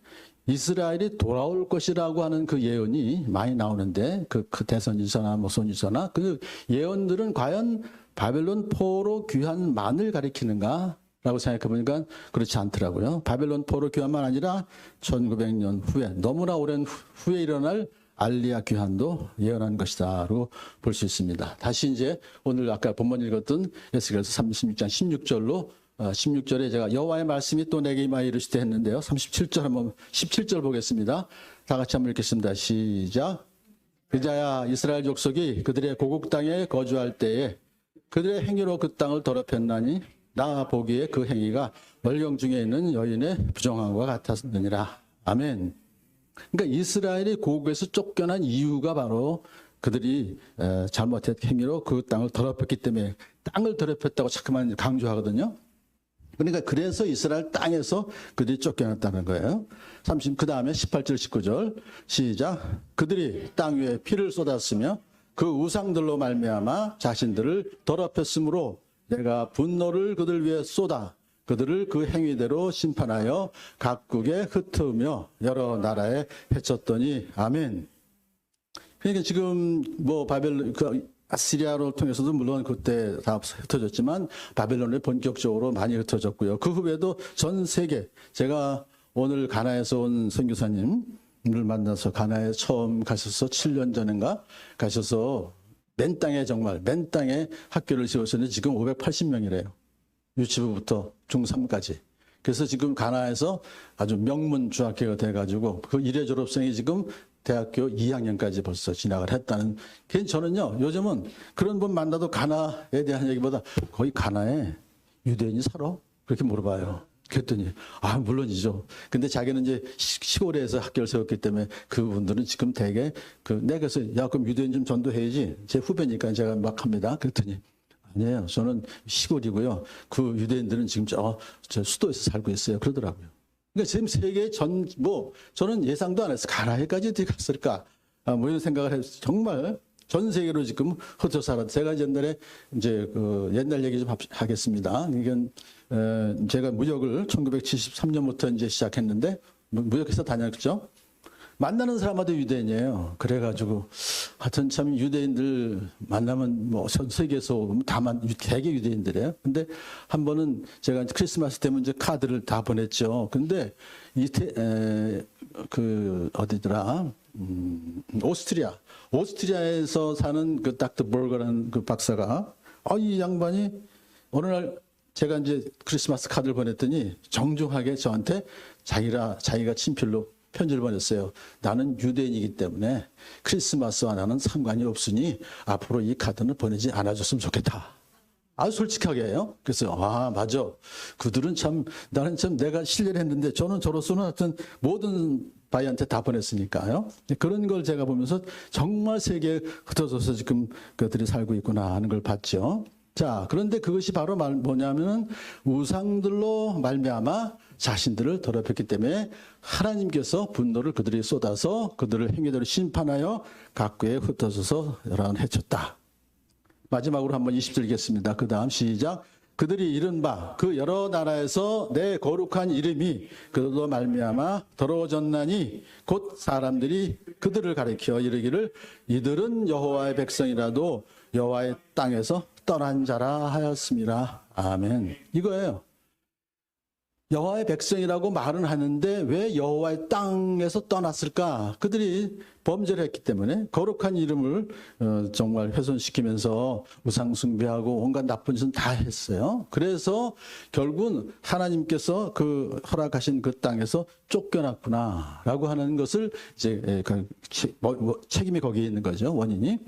이스라엘이 돌아올 것이라고 하는 그 예언이 많이 나오는데 그 대선지서나 뭐 선지서나 그 예언들은 과연 바벨론 포로 귀환만을 가리키는가? 라고 생각해 보니까 그렇지 않더라고요. 바벨론 포로 귀환만 아니라 1900년 후에, 너무나 오랜 후에 일어날 알리야 귀환도 예언한 것이다라고 볼 수 있습니다. 다시 이제 오늘 아까 본문 읽었던 에스겔서 36장 16절로 16절에 제가 여호와의 말씀이 또 내게 임하여 이르시되 했는데요. 37절 한번 17절 보겠습니다. 다 같이 한번 읽겠습니다. 시작. 그자야 이스라엘 족속이 그들의 고국 땅에 거주할 때에 그들의 행위로 그 땅을 더럽혔나니 나 보기에 그 행위가 월경 중에 있는 여인의 부정함과 같았느니라. 아멘. 그러니까 이스라엘이 고국에서 쫓겨난 이유가 바로 그들이 잘못한 행위로 그 땅을 더럽혔기 때문에, 땅을 더럽혔다고 자꾸만 강조하거든요. 그러니까 그래서 이스라엘 땅에서 그들이 쫓겨났다는 거예요. 그 다음에 18절 19절 시작. 그들이 땅 위에 피를 쏟았으며 그 우상들로 말미암아 자신들을 더럽혔으므로 내가 분노를 그들 위에 쏟아 그들을 그 행위대로 심판하여 각국에 흩으며 여러 나라에 해쳤더니 아멘. 그러니까 지금 뭐 바벨론, 아시리아를 통해서도 물론 그때 다 흩어졌지만 바벨론에 본격적으로 많이 흩어졌고요. 그 후에도 전 세계, 제가 오늘 가나에서 온 선교사님을 만나서 가나에 처음 가셔서 7년 전인가 가셔서 맨 땅에 정말 맨 땅에 학교를 지었었는데 지금 580명이래요. 유치부부터 중3까지. 그래서 지금 가나에서 아주 명문 중학교가 돼가지고 그 일회 졸업생이 지금 대학교 2학년까지 벌써 진학을 했다는. 저는요 요즘은 그런 분 만나도 가나에 대한 얘기보다 거의 가나에 유대인이 살아? 그렇게 물어봐요. 그랬더니 물론이죠. 근데 자기는 이제 시골에서 학교를 세웠기 때문에 그분들은 지금 대개 내가 그래서 그럼 유대인 좀 전도해야지. 제 후배니까 제가 막 합니다. 그랬더니 아니에요. 저는 시골이고요. 그 유대인들은 지금 저 수도에서 살고 있어요. 그러더라고요. 그러니까 지금 세계 저는 예상도 안 했어요. 가나해까지 어떻게 갔을까? 이런 생각을 했어요. 정말 전 세계로 지금 흩어 살아. 제가 옛날에 이제 옛날 얘기 좀 하겠습니다. 이건 제가 무역을 1973년부터 이제 시작했는데 무역회사 다녔죠. 만나는 사람마다 유대인이에요. 그래가지고 하여튼 참 유대인들 만나면 전 세계에서 대개 유대인들이에요. 근데 한 번은 제가 크리스마스 때문에 이제 카드를 다 보냈죠. 근데 어디더라? 오스트리아에서 사는 그 닥터 볼거라는 그 박사가 이 양반이 어느 날 제가 이제 크리스마스 카드를 보냈더니 정중하게 저한테 자기가 친필로 편지를 보냈어요. 나는 유대인이기 때문에 크리스마스와 나는 상관이 없으니 앞으로 이 카드는 보내지 않아줬으면 좋겠다. 아주 솔직하게 해요. 그래서 맞아. 그들은 나는 내가 신뢰를 했는데 저로서는 하여튼 모든 바이한테 다 보냈으니까요. 그런 걸 제가 보면서 정말 세계에 흩어져서 지금 그들이 살고 있구나 하는 걸 봤죠. 자, 그런데 그것이 바로 뭐냐면은 우상들로 말미암아 자신들을 더럽혔기 때문에 하나님께서 분노를 그들이 쏟아서 그들을 행위대로 심판하여 각국에 흩어져서 여러 해쳤다. 마지막으로 한번 20절 읽겠습니다. 그 다음 시작. 그들이 이른 바 그 여러 나라에서 내 거룩한 이름이 그들로 말미암아 더러워졌나니 곧 사람들이 그들을 가리켜 이르기를 이들은 여호와의 백성이라도 여호와의 땅에서 떠난 자라 하였습니다. 아멘. 이거예요. 여호와의 백성이라고 말은 하는데 왜 여호와의 땅에서 떠났을까? 그들이 범죄를 했기 때문에 거룩한 이름을 정말 훼손시키면서 우상 숭배하고 온갖 나쁜 짓은 다 했어요. 그래서 결국은 하나님께서 그 허락하신 그 땅에서 쫓겨났구나라고 하는 것을 이제 책임이 거기에 있는 거죠. 원인이.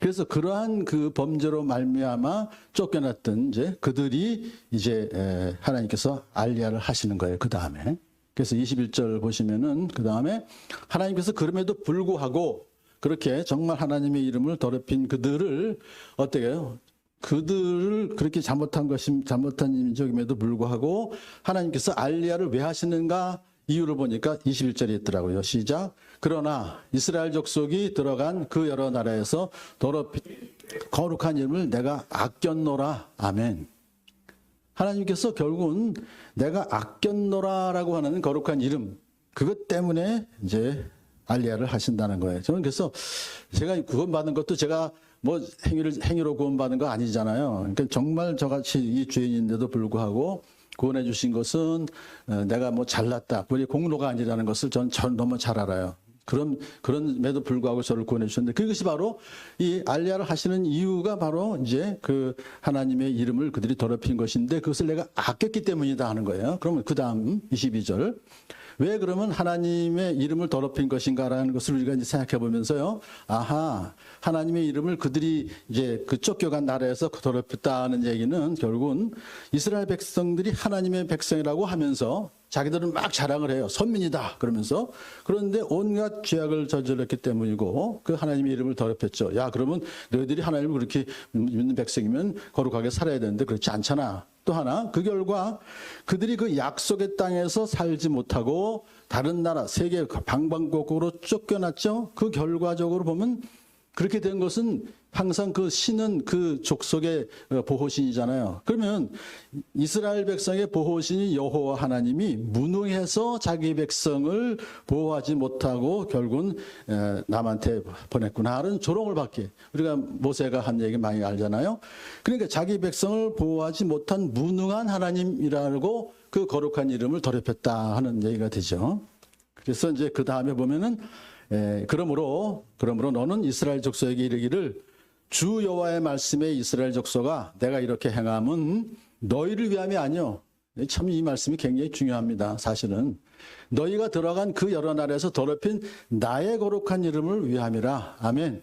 그래서 그러한 그 범죄로 말미암아 쫓겨났던 이제 그들이 이제 하나님께서 알리야를 하시는 거예요. 그 다음에. 그래서 21절 보시면은 그 다음에 하나님께서 그럼에도 불구하고 그렇게 정말 하나님의 이름을 더럽힌 그들을 어떻게 해요? 그들을 그렇게 잘못한 적임에도 불구하고 하나님께서 알리야를 왜 하시는가? 이유를 보니까 21절에 있더라고요. 시작. 그러나 이스라엘 족속이 들어간 그 여러 나라에서 거룩한 이름을 내가 아꼈노라. 아멘. 하나님께서 결국은 내가 아꼈노라라고 하는 거룩한 이름, 그것 때문에 이제 알리야를 하신다는 거예요. 저는 그래서 제가 구원받은 것도 제가 행위로 구원받은 거 아니잖아요. 그러니까 정말 저같이 이 죄인인데도 불구하고 구원해 주신 것은 내가 잘났다. 우리 공로가 아니라는 것을 전 너무 잘 알아요. 그런에도 불구하고 저를 구원해 주셨는데 그것이 바로 이 알리야를 하시는 이유가 바로 이제 그 하나님의 이름을 그들이 더럽힌 것인데 그것을 내가 아꼈기 때문이다 하는 거예요. 그러면 그 다음 22절. 왜 그러면 하나님의 이름을 더럽힌 것인가라는 것을 우리가 이제 생각해 보면서요. 하나님의 이름을 그들이 이제 그 쫓겨간 나라에서 더럽혔다는 얘기는 결국은 이스라엘 백성들이 하나님의 백성이라고 하면서 자기들은 막 자랑을 해요. 선민이다 그러면서. 그런데 온갖 죄악을 저질렀기 때문이고 그 하나님의 이름을 더럽혔죠. 그러면 너희들이 하나님을 그렇게 믿는 백성이면 거룩하게 살아야 되는데 그렇지 않잖아. 또 하나 그 결과 그들이 그 약속의 땅에서 살지 못하고 다른 나라 세계 방방곡곡으로 쫓겨났죠. 그 결과적으로 보면 그렇게 된 것은 항상 그 신은 그 족속의 보호신이잖아요. 그러면 이스라엘 백성의 보호신이 여호와 하나님이 무능해서 자기 백성을 보호하지 못하고 결국은 남한테 보냈구나 하는 조롱을 받게. 우리가 모세가 한 얘기 많이 알잖아요. 그러니까 자기 백성을 보호하지 못한 무능한 하나님이라고 그 거룩한 이름을 더럽혔다 하는 얘기가 되죠. 그래서 이제 그 다음에 보면은 그러므로 너는 이스라엘 족속에게 이르기를 주 여호와의 말씀에 이스라엘 족속아 내가 이렇게 행함은 너희를 위함이 아니요. 참 이 말씀이 굉장히 중요합니다. 사실은 너희가 들어간 그 여러 나라에서 더럽힌 나의 거룩한 이름을 위함이라. 아멘.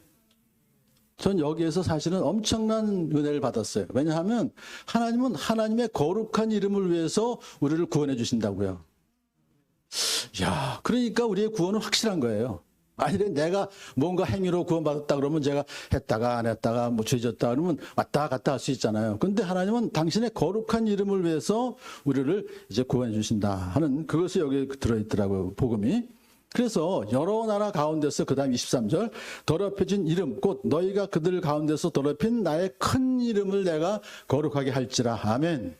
전 여기에서 사실은 엄청난 은혜를 받았어요. 왜냐하면 하나님은 하나님의 거룩한 이름을 위해서 우리를 구원해 주신다고요. 야, 그러니까 우리의 구원은 확실한 거예요. 아니, 내가 뭔가 행위로 구원받았다 그러면 제가 했다가 안 했다가 뭐 죄졌다 그러면 왔다 갔다 할 수 있잖아요. 근데 하나님은 당신의 거룩한 이름을 위해서 우리를 이제 구원해 주신다 하는 그것이 여기 들어있더라고요, 복음이. 그래서 여러 나라 가운데서 그 다음 23절 더럽혀진 이름 곧 너희가 그들 가운데서 더럽힌 나의 큰 이름을 내가 거룩하게 할지라. 아멘.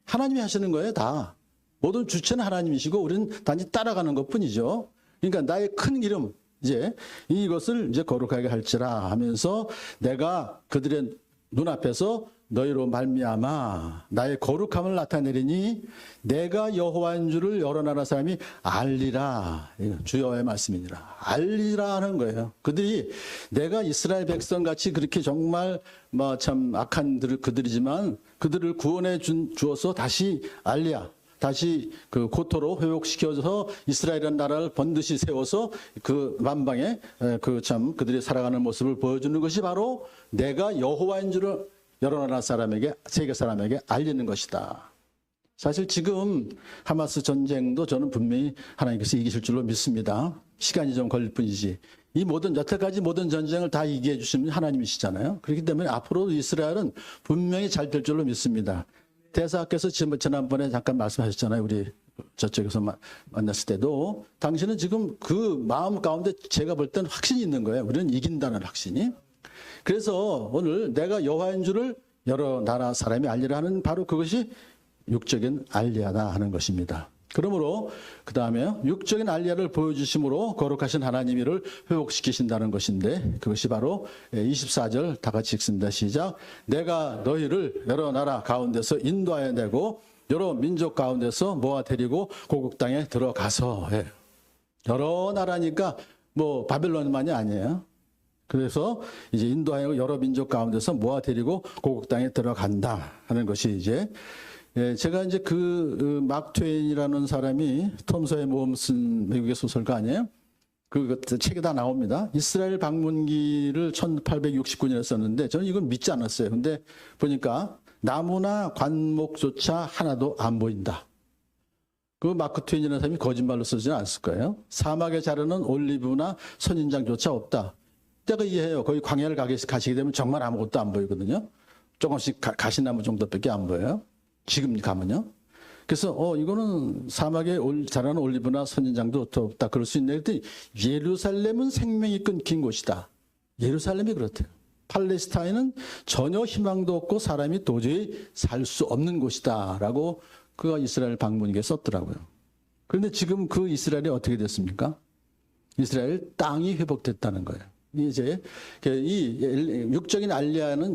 하나님이 하시는 거예요, 다. 모든 주체는 하나님이시고 우리는 단지 따라가는 것뿐이죠. 그러니까 나의 큰 이름 이제 이것을 이제 거룩하게 할지라 하면서 내가 그들의 눈앞에서 너희로 말미암아 나의 거룩함을 나타내리니 내가 여호와인 줄을 여러 나라 사람이 알리라. 주여의 말씀이니라. 알리라 하는 거예요. 그들이 내가 이스라엘 백성 같이 그렇게 정말 뭐 참 악한 그들이지만 그들을 구원해 주어서 다시 알리야. 다시 그 고토로 회복시켜서 이스라엘이라는 나라를 번듯이 세워서 그 만방에 그 참 그들이 살아가는 모습을 보여주는 것이 바로 내가 여호와인 줄을 여러 나라 사람에게, 세계 사람에게 알리는 것이다. 사실 지금 하마스 전쟁도 저는 분명히 하나님께서 이기실 줄로 믿습니다. 시간이 좀 걸릴 뿐이지. 이 모든 여태까지 모든 전쟁을 다 이기해 주신 하나님이시잖아요. 그렇기 때문에 앞으로 이스라엘은 분명히 잘 될 줄로 믿습니다. 대사께서 지난번에 잠깐 말씀하셨잖아요. 우리 저쪽에서 만났을 때도 당신은 지금 그 마음 가운데 제가 볼 땐 확신이 있는 거예요. 우리는 이긴다는 확신이. 그래서 오늘 내가 여호와인 줄을 여러 나라 사람이 알리라 하는 바로 그것이 육적인 알리야다 하는 것입니다. 그러므로 그 다음에 육적인 알리야를 보여주심으로 거룩하신 하나님이를 회복시키신다는 것인데 그것이 바로 24절 다 같이 읽습니다. 시작. 내가 너희를 여러 나라 가운데서 인도하여 내고 여러 민족 가운데서 모아 데리고 고국 땅에 들어가서 여러 나라니까 뭐 바벨론만이 아니에요. 그래서 이제 인도하여 여러 민족 가운데서 모아 데리고 고국 땅에 들어간다 하는 것이 이제 제가 이제 그 막 트웨인이라는 사람이 톰 소의 모험 쓴 미국의 소설가 아니에요? 그 책에 다 나옵니다. 이스라엘 방문기를 1869년에 썼는데 저는 이건 믿지 않았어요. 근데 보니까 나무나 관목조차 하나도 안 보인다. 그 마크 트웨인이라는 사람이 거짓말로 쓰지는 않았을 거예요. 사막에 자르는 올리브나 선인장조차 없다. 제가 이해해요. 거기 광야를 가시게 되면 정말 아무것도 안 보이거든요. 조금씩 가시나무 정도밖에 안 보여요. 지금 가면요. 그래서 이거는 사막에 자라는 올리브나 선인장도 없다. 그럴 수 있네. 그랬더니 예루살렘은 생명이 끊긴 곳이다. 예루살렘이 그렇대요. 팔레스타인은 전혀 희망도 없고 사람이 도저히 살 수 없는 곳이다. 라고 그가 이스라엘 방문기에 썼더라고요. 그런데 지금 그 이스라엘이 어떻게 됐습니까? 이스라엘 땅이 회복됐다는 거예요. 이제 이 육적인 알리야는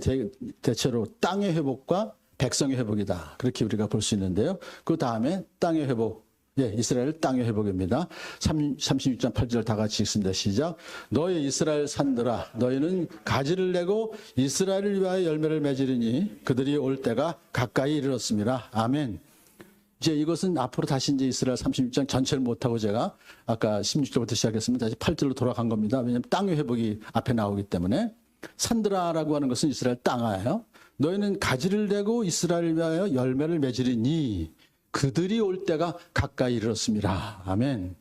대체로 땅의 회복과 백성의 회복이다. 그렇게 우리가 볼 수 있는데요. 그 다음에 땅의 회복. 이스라엘 땅의 회복입니다. 36.8절 다 같이 읽습니다. 시작. 너희 이스라엘 산들아 너희는 가지를 내고 이스라엘을 위하여 열매를 맺으리니 그들이 올 때가 가까이 이르렀습니다. 아멘. 이제 이것은 앞으로 다시 이제 이스라엘 36장 전체를 못하고 제가 아까 16절부터 시작했으면 다시 8절로 돌아간 겁니다. 왜냐하면 땅의 회복이 앞에 나오기 때문에 산드라라고 하는 것은 이스라엘 땅이에요. 너희는 가지를 내고 이스라엘을 위하여 열매를 맺으리니 그들이 올 때가 가까이 이르렀습니다. 아멘.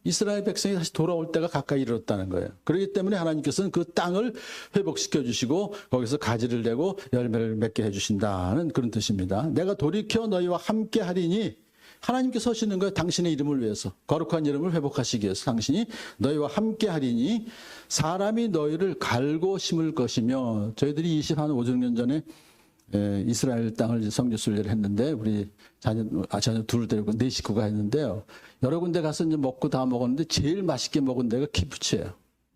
이스라엘 백성이 다시 돌아올 때가 가까이 이르렀다는 거예요. 그렇기 때문에 하나님께서는 그 땅을 회복시켜 주시고 거기서 가지를 내고 열매를 맺게 해 주신다는 그런 뜻입니다. 내가 돌이켜 너희와 함께 하리니 하나님께서 하시는 거예요. 당신의 이름을 위해서. 거룩한 이름을 회복하시기 위해서 당신이 너희와 함께 하리니 사람이 너희를 갈고 심을 것이며 저희들이 25년 전에 이스라엘 땅을 성지순례를 했는데 우리 자녀 둘을 데리고 4식구가 했는데요. 여러 군데 가서 이제 먹고 다 먹었는데 제일 맛있게 먹은 데가 키부츠예요.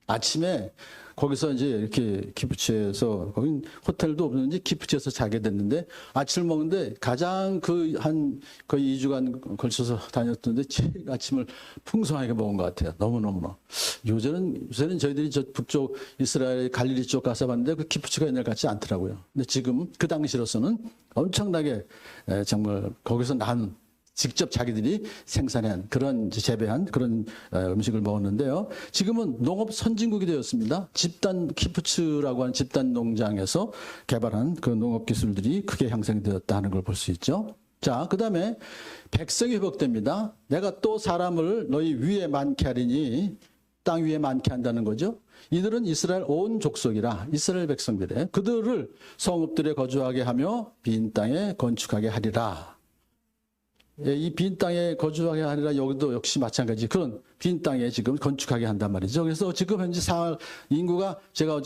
아침에 거기서 이제 이렇게 키부츠에서 거기 호텔도 없는지 키부츠에서 자게 됐는데 아침을 먹는데 가장 거의 2주간 걸쳐서 다녔던데 제일 아침을 풍성하게 먹은 것 같아요. 너무너무. 요새는 저희들이 저 북쪽 이스라엘 갈릴리 쪽 가서 봤는데 그 키부츠가 옛날 같지 않더라고요. 근데 지금 그 당시로서는 엄청나게 정말 거기서 난 직접 자기들이 생산한 그런 재배한 그런 음식을 먹었는데요. 지금은 농업 선진국이 되었습니다. 집단 키푸츠라고 하는 집단 농장에서 개발한 그 농업 기술들이 크게 향상이 되었다 하는 걸 볼 수 있죠. 자, 그다음에 백성이 회복됩니다. 내가 또 사람을 너희 위에 많게 하리니 땅 위에 많게 한다는 거죠. 이들은 이스라엘 온 족속이라 이스라엘 백성들에 그들을 성읍들에 거주하게 하며 빈 땅에 건축하게 하리라. 이 빈 땅에 거주하게 하리라 여기도 역시 마찬가지 그런 빈 땅에 지금 건축하게 한단 말이죠. 그래서 지금 현재 인구가 제가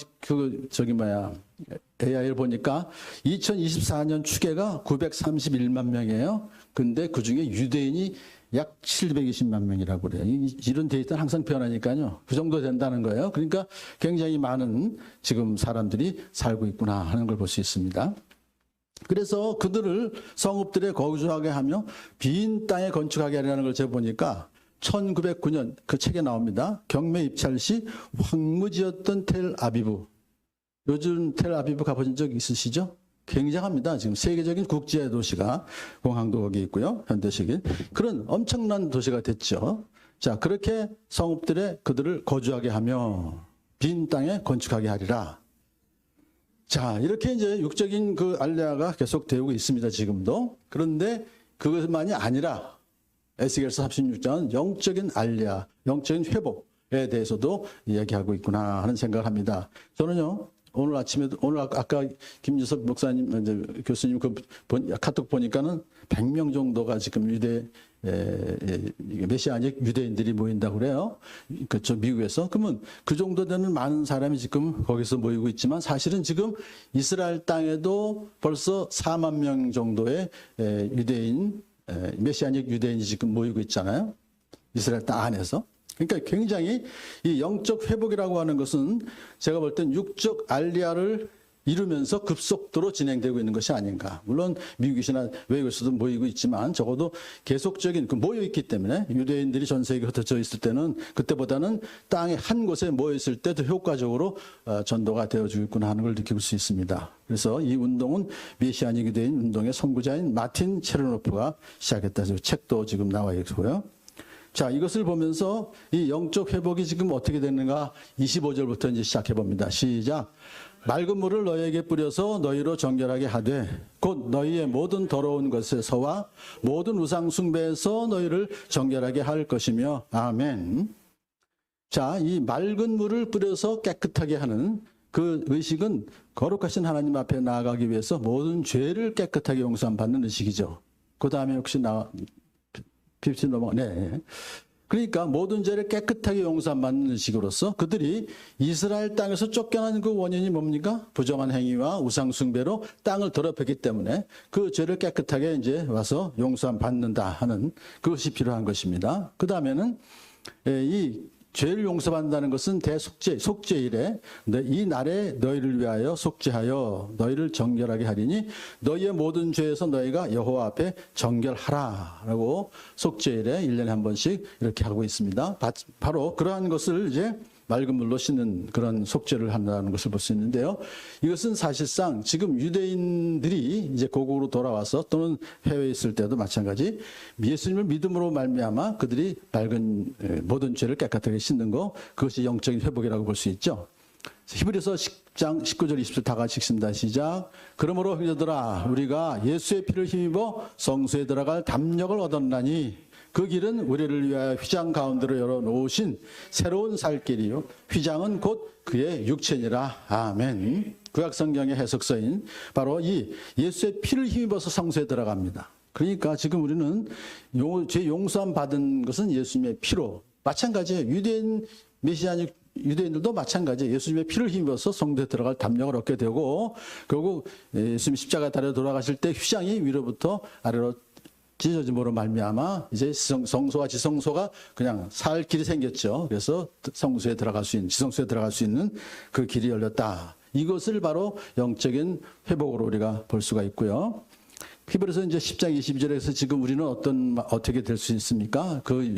AI를 보니까 2024년 추계가 931만 명이에요. 근데 그중에 유대인이 약 720만 명이라고 그래요. 이런 데이터는 항상 변하니까요. 그 정도 된다는 거예요. 그러니까 굉장히 많은 지금 사람들이 살고 있구나 하는 걸 볼 수 있습니다. 그래서 그들을 성읍들에 거주하게 하며 빈 땅에 건축하게 하려는 걸 제가 보니까 1909년 그 책에 나옵니다. 경매 입찰 시 황무지였던 텔아비브. 요즘 텔아비브 가보신 적 있으시죠? 굉장합니다. 지금 세계적인 국제 도시가 공항도 거기 있고요. 현대식인 그런 엄청난 도시가 됐죠. 자, 그렇게 성읍들에 그들을 거주하게 하며 빈 땅에 건축하게 하리라. 자, 이렇게 이제 육적인 그 알레아가 계속 되고 있습니다. 지금도. 그런데 그것만이 아니라 에스겔서 36장은 영적인 알레아, 영적인 회복에 대해서도 이야기하고 있구나 하는 생각을 합니다. 저는요. 오늘 아침에도 오늘 아까 김유섭 목사님 이제 교수님 그 카톡 보니까는 100명 정도가 지금 메시아닉 유대인들이 모인다고 그래요. 그쪽 미국에서. 그러면 그 정도 되는 많은 사람이 지금 거기서 모이고 있지만 사실은 지금 이스라엘 땅에도 벌써 4만 명 정도의 유대인 메시아닉 유대인이 지금 모이고 있잖아요. 이스라엘 땅 안에서. 그러니까 굉장히 이 영적 회복이라고 하는 것은 제가 볼 땐 육적 알리아를 이루면서 급속도로 진행되고 있는 것이 아닌가. 물론 미국이나 외국에서도 모이고 있지만 적어도 계속적인 모여 있기 때문에 유대인들이 전 세계에 흩어져 있을 때는 그때보다는 땅의 한 곳에 모여 있을 때 더 효과적으로 전도가 되어지고 있구나 하는 걸 느낄 수 있습니다. 그래서 이 운동은 메시아닉 유대인 운동의 선구자인 마틴 체르노프가 시작했다. 책도 지금 나와 있고요. 자, 이것을 보면서 이 영적 회복이 지금 어떻게 되는가 25절부터 이제 시작해 봅니다. 시작. 맑은 물을 너희에게 뿌려서 너희로 정결하게 하되 곧 너희의 모든 더러운 것에서와 모든 우상 숭배에서 너희를 정결하게 할 것이며 아멘. 자, 이 맑은 물을 뿌려서 깨끗하게 하는 그 의식은 거룩하신 하나님 앞에 나아가기 위해서 모든 죄를 깨끗하게 용서받는 의식이죠. 그 다음에 혹시 네. 그러니까 모든 죄를 깨끗하게 용서받는 식으로서 그들이 이스라엘 땅에서 쫓겨난 그 원인이 뭡니까? 부정한 행위와 우상 숭배로 땅을 더럽혔기 때문에 그 죄를 깨끗하게 이제 와서 용서받는다 하는 그것이 필요한 것입니다. 그 다음에는 이 죄를 용서받는다는 것은 속죄일에 이 날에 너희를 위하여 속죄하여 너희를 정결하게 하리니 너희의 모든 죄에서 너희가 여호와 앞에 정결하라라고 속죄일에 1년에 한 번씩 이렇게 하고 있습니다. 바로 그러한 것을 이제 맑은 물로 씻는 그런 속죄를 한다는 것을 볼 수 있는데요. 이것은 사실상 지금 유대인들이 이제 고국으로 돌아와서 또는 해외에 있을 때도 마찬가지 예수님을 믿음으로 말미암아 그들이 맑은 모든 죄를 깨끗하게 씻는 거 그것이 영적인 회복이라고 볼 수 있죠. 히브리서 10장 19절 20절 다 같이 읽습니다. 시작. 그러므로 형제들아 우리가 예수의 피를 힘입어 성소에 들어갈 담력을 얻었나니 그 길은 우리를 위하여 휘장 가운데로 열어놓으신 새로운 살 길이요 휘장은 곧 그의 육체니라. 아멘. 구약성경의 해석서인 바로 이 예수의 피를 힘입어서 성소에 들어갑니다. 그러니까 지금 우리는 죄 용서함 받은 것은 예수님의 피로 마찬가지예요. 유대인 메시아닉 유대인들도 마찬가지예요. 예수님의 피를 힘입어서 성도에 들어갈 담력을 얻게 되고 결국 예수님 십자가 달에 돌아가실 때 휘장이 위로부터 아래로 찢어짐으로 말미암아 이제 성소와 지성소가 그냥 살 길이 생겼죠. 그래서 성소에 들어갈 수 있는 지성소에 들어갈 수 있는 그 길이 열렸다. 이것을 바로 영적인 회복으로 우리가 볼 수가 있고요. 히브리서 이제 10장 22절에서 지금 우리는 어떻게 될 수 있습니까? 그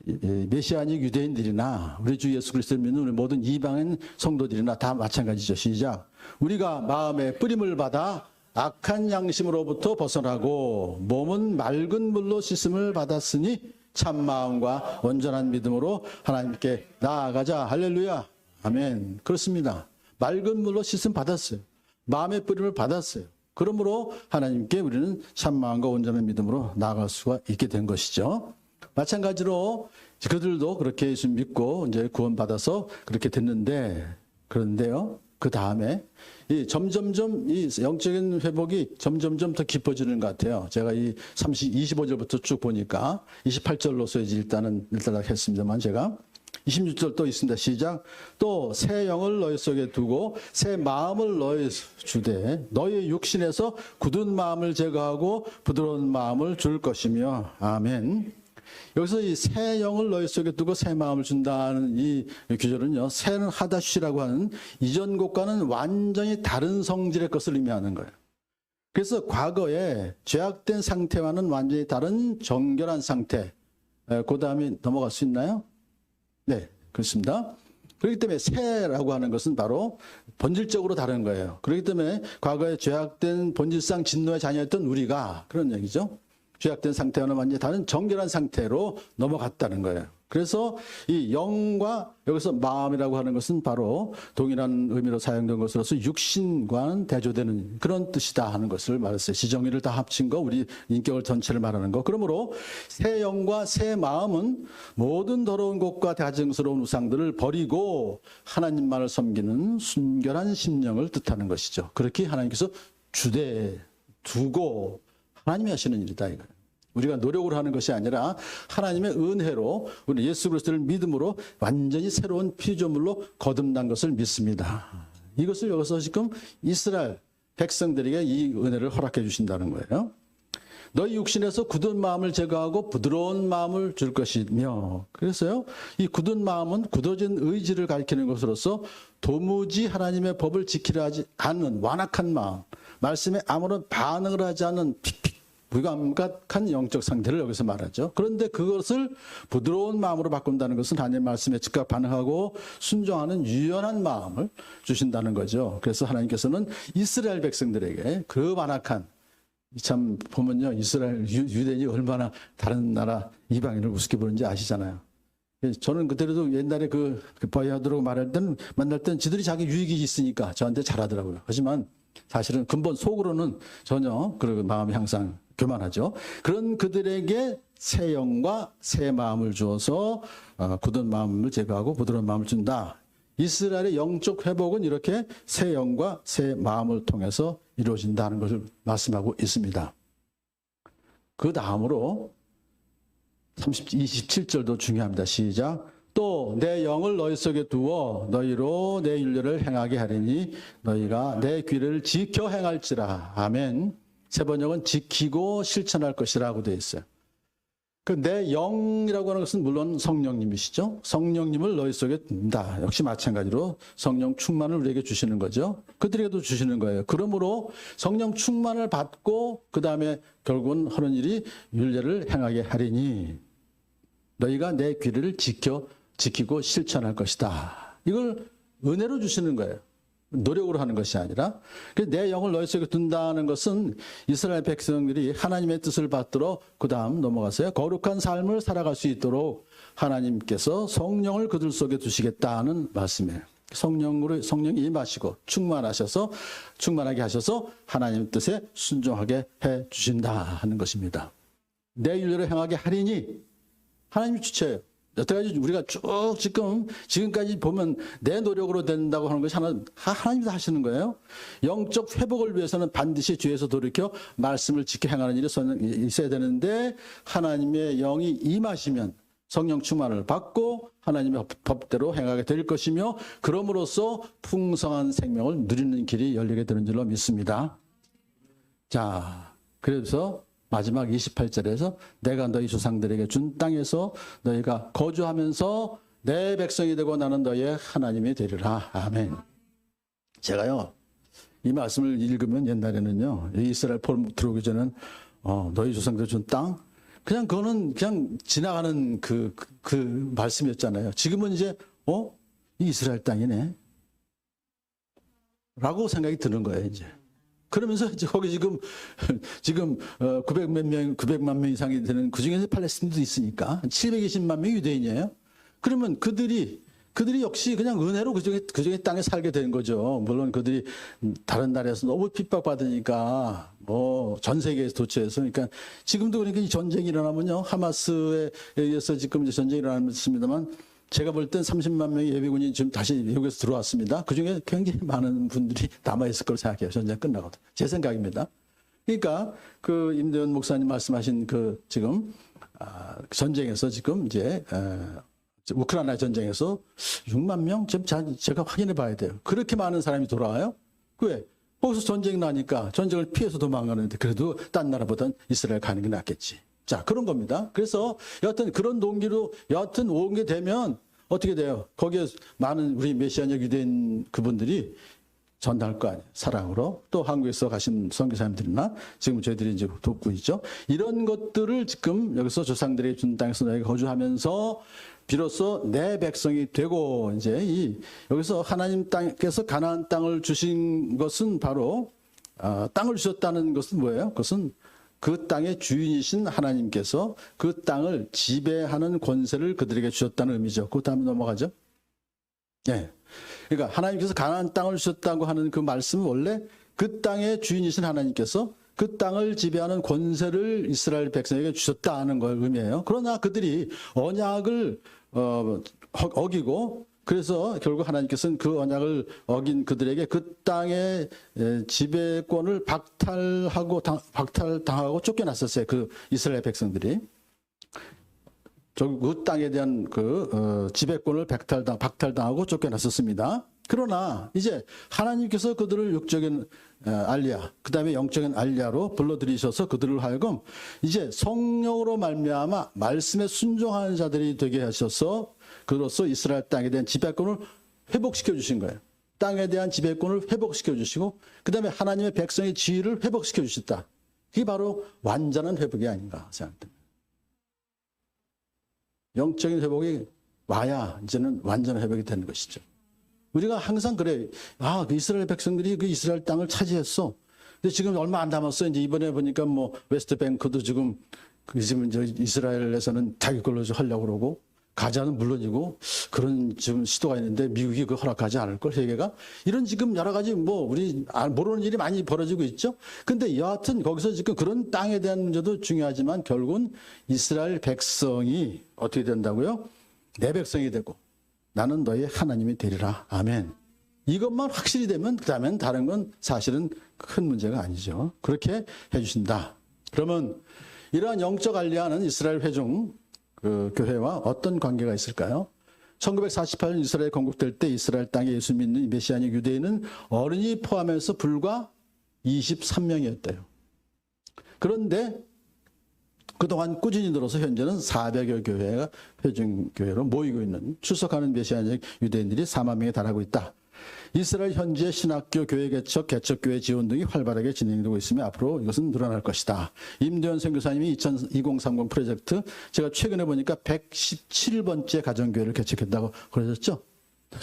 메시아닉 유대인들이나 우리 주 예수 그리스도를 믿는 우리 모든 이방인 성도들이나 다 마찬가지죠. 시작. 우리가 마음의 뿌림을 받아 악한 양심으로부터 벗어나고 몸은 맑은 물로 씻음을 받았으니 참 마음과 온전한 믿음으로 하나님께 나아가자. 할렐루야. 아멘. 그렇습니다. 맑은 물로 씻음 받았어요. 마음의 뿌림을 받았어요. 그러므로 하나님께 우리는 참 마음과 온전한 믿음으로 나아갈 수가 있게 된 것이죠. 마찬가지로 그들도 그렇게 예수 믿고 이제 구원받아서 그렇게 됐는데, 그런데요, 그 다음에 점점점 이 영적인 회복이 점점점 더 깊어지는 것 같아요. 제가 이 25절부터 쭉 보니까 28절로서 이제 일단은 했습니다만, 제가 26절 또 있습니다. 시작. 또 새 영을 너희 속에 두고 새 마음을 너희 주되 너희 육신에서 굳은 마음을 제거하고 부드러운 마음을 줄 것이며. 아멘. 여기서 이 새 영을 너희 속에 두고 새 마음을 준다는 이 규절은요, 새는 하다쉬라고 하는 이전 것과는 완전히 다른 성질의 것을 의미하는 거예요. 그래서 과거에 죄악된 상태와는 완전히 다른 정결한 상태. 그 다음에 넘어갈 수 있나요? 네, 그렇습니다. 그렇기 때문에 새라고 하는 것은 바로 본질적으로 다른 거예요. 그렇기 때문에 과거에 죄악된 본질상 진노의 자녀였던 우리가, 그런 얘기죠. 죄악된 상태와는 완전히 다른 정결한 상태로 넘어갔다는 거예요. 그래서 이 영과 여기서 마음이라고 하는 것은 바로 동일한 의미로 사용된 것으로서 육신과는 대조되는 그런 뜻이다 하는 것을 말했어요. 지정의를 다 합친 거, 우리 인격을 전체를 말하는 거. 그러므로 새 영과 새 마음은 모든 더러운 것과 가증스러운 우상들을 버리고 하나님만을 섬기는 순결한 심령을 뜻하는 것이죠. 그렇게 하나님께서 두고 하나님이 하시는 일이다 이거예요. 우리가 노력으로 하는 것이 아니라 하나님의 은혜로 우리 예수 그리스도를 믿음으로 완전히 새로운 피조물로 거듭난 것을 믿습니다. 이것을 여기서 지금 이스라엘 백성들에게 이 은혜를 허락해 주신다는 거예요. 너희 육신에서 굳은 마음을 제거하고 부드러운 마음을 줄 것이며. 그래서요, 이 굳은 마음은 굳어진 의지를 가리키는 것으로서 도무지 하나님의 법을 지키려 하지 않는 완악한 마음, 말씀에 아무런 반응을 하지 않는 픽픽 무감각한 영적 상태를 여기서 말하죠. 그런데 그것을 부드러운 마음으로 바꾼다는 것은 하나님의 말씀에 즉각 반응하고 순종하는 유연한 마음을 주신다는 거죠. 그래서 하나님께서는 이스라엘 백성들에게 그 완악한, 참 보면요, 이스라엘 유대인이 얼마나 다른 나라 이방인을 우습게 보는지 아시잖아요. 저는 그때도 옛날에 그 바이하드라고 말할 때는 만날 때는 지들이 자기 유익이 있으니까 저한테 잘하더라고요. 하지만 사실은 근본 속으로는 전혀 그 마음이 항상 교만하죠. 그런 그들에게 새 영과 새 마음을 주어서 굳은 마음을 제거하고 부드러운 마음을 준다. 이스라엘의 영적 회복은 이렇게 새 영과 새 마음을 통해서 이루어진다는 것을 말씀하고 있습니다. 그 다음으로 27절도 중요합니다. 시작. 또 내 영을 너희 속에 두어 너희로 내 율례를 행하게 하리니 너희가 내 귀를 지켜 행할지라. 아멘. 세 번역은 지키고 실천할 것이라고 되어 있어요. 그 내 영이라고 하는 것은 물론 성령님이시죠. 성령님을 너희 속에 둔다. 역시 마찬가지로 성령 충만을 우리에게 주시는 거죠. 그들에게도 주시는 거예요. 그러므로 성령 충만을 받고 그 다음에 결국은 하는 일이 율례를 행하게 하리니 너희가 내 귀를 지키고 실천할 것이다. 이걸 은혜로 주시는 거예요. 노력으로 하는 것이 아니라. 내 영을 너희 속에 둔다는 것은 이스라엘 백성들이 하나님의 뜻을 받들어 그 다음 넘어가서요, 거룩한 삶을 살아갈 수 있도록 하나님께서 성령을 그들 속에 두시겠다는 말씀이에요. 성령이 임하시고 충만하게 하셔서 하나님 뜻에 순종하게 해 주신다 하는 것입니다. 내 율례를 행하게 하리니 하나님이 주체예요. 여태까지 우리가 쭉 지금까지 보면 내 노력으로 된다고 하는 것이 하나님이 하시는 거예요. 영적 회복을 위해서는 반드시 뒤에서 돌이켜 말씀을 지켜 행하는 일이 있어야 되는데 하나님의 영이 임하시면 성령 충만을 받고 하나님의 법대로 행하게 될 것이며 그럼으로써 풍성한 생명을 누리는 길이 열리게 되는 줄로 믿습니다. 자, 그래서 마지막 28절에서 내가 너희 조상들에게 준 땅에서 너희가 거주하면서 내 백성이 되고 나는 너희의 하나님이 되리라. 아멘. 제가요, 이 말씀을 읽으면 옛날에는요, 이스라엘 포로 들어오기 전에는 너희 조상들 준 땅? 그냥 그거는 그냥 지나가는 그 말씀이었잖아요. 지금은 이제 이 이스라엘 땅이네 라고 생각이 드는 거예요. 이제 그러면서 이제 거기 지금 900만 명 이상이 되는 그 중에서 팔레스틴도 있으니까 720만 명이 유대인이에요. 그러면 그들이 역시 그냥 은혜로 그중에 땅에 살게 된 거죠. 물론 그들이 다른 나라에서 너무 핍박받으니까 전 세계에서 도처에서 그러니까 지금도 그러니까 이 전쟁이 일어나면요. 하마스에 의해서 지금 이제 전쟁이 일어나고 있습니다만 제가 볼 땐 30만 명의 예비군이 지금 다시 미국에서 들어왔습니다. 그중에 굉장히 많은 분들이 남아있을 거로 생각해요. 전쟁 끝나거든. 제 생각입니다. 그러니까 그 임대원 목사님 말씀하신 그 지금 전쟁에서 지금 이제 우크라이나 전쟁에서 6만 명? 제가 확인해 봐야 돼요. 그렇게 많은 사람이 돌아와요? 왜? 거기서 전쟁 나니까 전쟁을 피해서 도망가는데 그래도 딴 나라보단 이스라엘 가는 게 낫겠지. 자, 그런 겁니다. 그래서 여하튼 그런 동기로 여하튼 오게 되면 어떻게 돼요? 거기에 많은 우리 메시아적 유대인 그분들이 전달할 거 아니에요. 사랑으로. 또 한국에서 가신 선교사님들이나 지금 저희들이 이제 돕고 있죠. 이런 것들을 지금 여기서 조상들에게 준 땅에서 너희가 거주하면서 비로소 내 백성이 되고 이제 여기서 하나님 땅께서 가나안 땅을 주신 것은 바로 땅을 주셨다는 것은 뭐예요? 그것은 그 땅의 주인이신 하나님께서 그 땅을 지배하는 권세를 그들에게 주셨다는 의미죠. 그 다음에 넘어가죠. 네. 그러니까 하나님께서 가나안 땅을 주셨다고 하는 그 말씀은 원래 그 땅의 주인이신 하나님께서 그 땅을 지배하는 권세를 이스라엘 백성에게 주셨다는 걸 의미해요. 그러나 그들이 언약을 어기고 그래서 결국 하나님께서는 그 언약을 어긴 그들에게 그 땅의 지배권을 박탈당하고 쫓겨났었어요. 그 이스라엘 백성들이. 그 땅에 대한 그 지배권을 박탈당하고 쫓겨났었습니다. 그러나 이제 하나님께서 그들을 육적인 알리야, 그 다음에 영적인 알리야로 불러들이셔서 그들을 하여금 이제 성령으로 말미암아 말씀에 순종하는 자들이 되게 하셔서 그로써 이스라엘 땅에 대한 지배권을 회복시켜 주신 거예요. 땅에 대한 지배권을 회복시켜 주시고 그 다음에 하나님의 백성의 지위를 회복시켜 주셨다. 그게 바로 완전한 회복이 아닌가 생각됩니다. 영적인 회복이 와야 이제는 완전한 회복이 되는 것이죠. 우리가 항상 그래. 그 이스라엘 백성들이 그 이스라엘 땅을 차지했어. 근데 지금 얼마 안 남았어. 이제 이번에 보니까 뭐 웨스트뱅크도 지금 이스라엘에서는 자기 걸로 하려고 그러고 가자는 물론이고 그런 지금 시도가 있는데 미국이 그 허락하지 않을 걸 세계가 이런 지금 여러 가지 뭐 우리 모르는 일이 많이 벌어지고 있죠. 근데 여하튼 거기서 지금 그런 땅에 대한 문제도 중요하지만 결국은 이스라엘 백성이 어떻게 된다고요? 내 백성이 되고 나는 너의 하나님이 되리라. 아멘. 이것만 확실히 되면 그다음엔 다른 건 사실은 큰 문제가 아니죠. 그렇게 해주신다. 그러면 이러한 영적 알리야는 이스라엘 회중 그 교회와 어떤 관계가 있을까요? 1948년 이스라엘 건국될 때 이스라엘 땅에 예수 믿는 메시아닉 유대인은 어른이 포함해서 불과 23명이었대요. 그런데 그동안 꾸준히 늘어서 현재는 400여 교회가 회중교회로 모이고 있는 출석하는 메시아닉 유대인들이 4만 명에 달하고 있다. 이스라엘 현재 신학교, 교회 개척, 개척교회 지원 등이 활발하게 진행되고 있으며 앞으로 이것은 늘어날 것이다. 임대원 선교사님이 2030 프로젝트 제가 최근에 보니까 117번째 가정교회를 개척했다고 그러셨죠?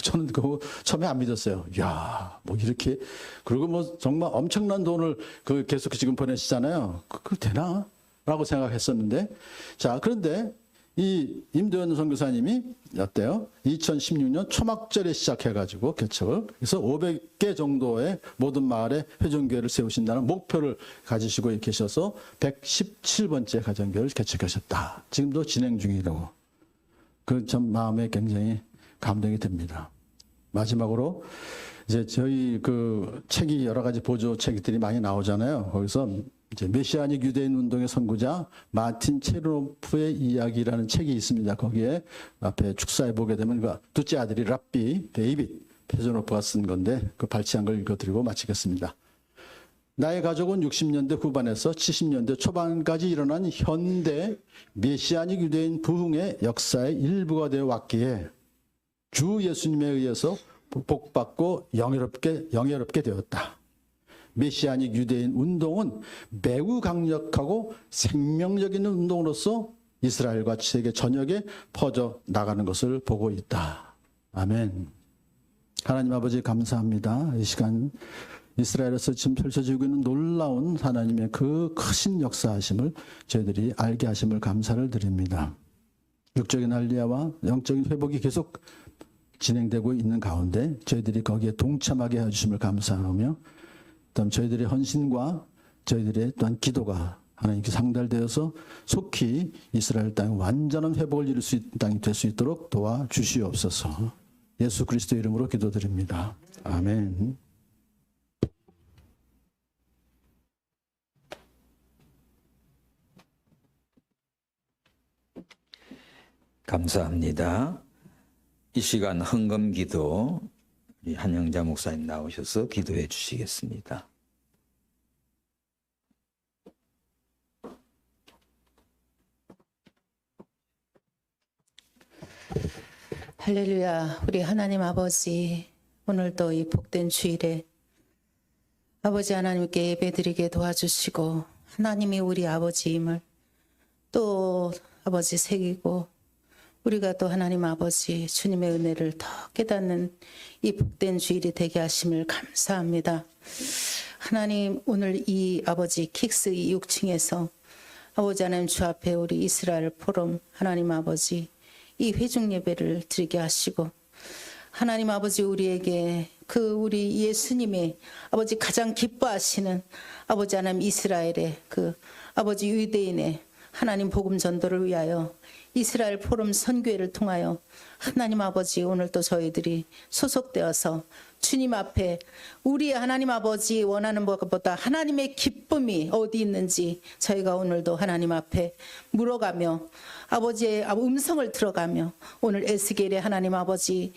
저는 그거 처음에 안 믿었어요. 이야, 뭐 이렇게 그리고 뭐 정말 엄청난 돈을 그 계속 지금 보내시잖아요. 그거 되나? 라고 생각했었는데 자 그런데 이 임대원 선교사님이 어때요? 2016년 초막절에 시작해가지고 개척을 그래서 500개 정도의 모든 마을에 회중교회를 세우신다는 목표를 가지시고 계셔서 117번째 가정교회를 개척하셨다. 지금도 진행 중이라고. 그 참 마음에 굉장히 감동이 됩니다. 마지막으로 이제 저희 그 책이 여러 가지 보조 책들이 많이 나오잖아요. 거기서 이제 메시아닉 유대인 운동의 선구자 마틴 체르노프의 이야기라는 책이 있습니다. 거기에 앞에 축사에 보게 되면 그 둘째 아들이 랍비 데이빗 체르노프가 쓴 건데 그 발췌한 걸 읽어드리고 마치겠습니다. 나의 가족은 60년대 후반에서 70년대 초반까지 일어난 현대 메시아닉 유대인 부흥의 역사의 일부가 되어 왔기에 주 예수님에 의해서 복받고 영예롭게 되었다. 메시아닉 유대인 운동은 매우 강력하고 생명력 있는 운동으로서 이스라엘과 세계 전역에 퍼져 나가는 것을 보고 있다. 아멘. 하나님 아버지 감사합니다. 이 시간 이스라엘에서 지금 펼쳐지고 있는 놀라운 하나님의 그 크신 역사하심을 저희들이 알게 하심을 감사를 드립니다. 육적인 할례와 영적인 회복이 계속 진행되고 있는 가운데 저희들이 거기에 동참하게 해주심을 감사하며, 그다음 저희들의 헌신과 저희들의 또한 기도가 하나님께 상달되어서 속히 이스라엘 땅에 완전한 회복을 이룰 수 있는 땅이 될 수 있도록 도와주시옵소서. 예수 그리스도 이름으로 기도드립니다. 아멘. 감사합니다. 이 시간 헌금 기도 우리 한영자 목사님 나오셔서 기도해 주시겠습니다. 할렐루야. 우리 하나님 아버지, 오늘도 이 복된 주일에 아버지 하나님께 예배드리게 도와주시고, 하나님이 우리 아버지임을 또 아버지 새기고, 우리가 또 하나님 아버지 주님의 은혜를 더 깨닫는 이 복된 주일이 되게 하심을 감사합니다. 하나님, 오늘 이 아버지 킥스 이 6층에서 아버지 하나님 주 앞에 우리 이스라엘 포럼 하나님 아버지 이 회중 예배를 드리게 하시고, 하나님 아버지 우리에게 그 우리 예수님의 아버지 가장 기뻐하시는 아버지 하나님 이스라엘의 그 아버지 유대인의 하나님 복음 전도를 위하여 이스라엘 포럼 선교회를 통하여 하나님 아버지 오늘도 저희들이 소속되어서 주님 앞에 우리 하나님 아버지 원하는 것보다 하나님의 기쁨이 어디 있는지 저희가 오늘도 하나님 앞에 물어가며 아버지의 음성을 들어가며 오늘 에스겔의 하나님 아버지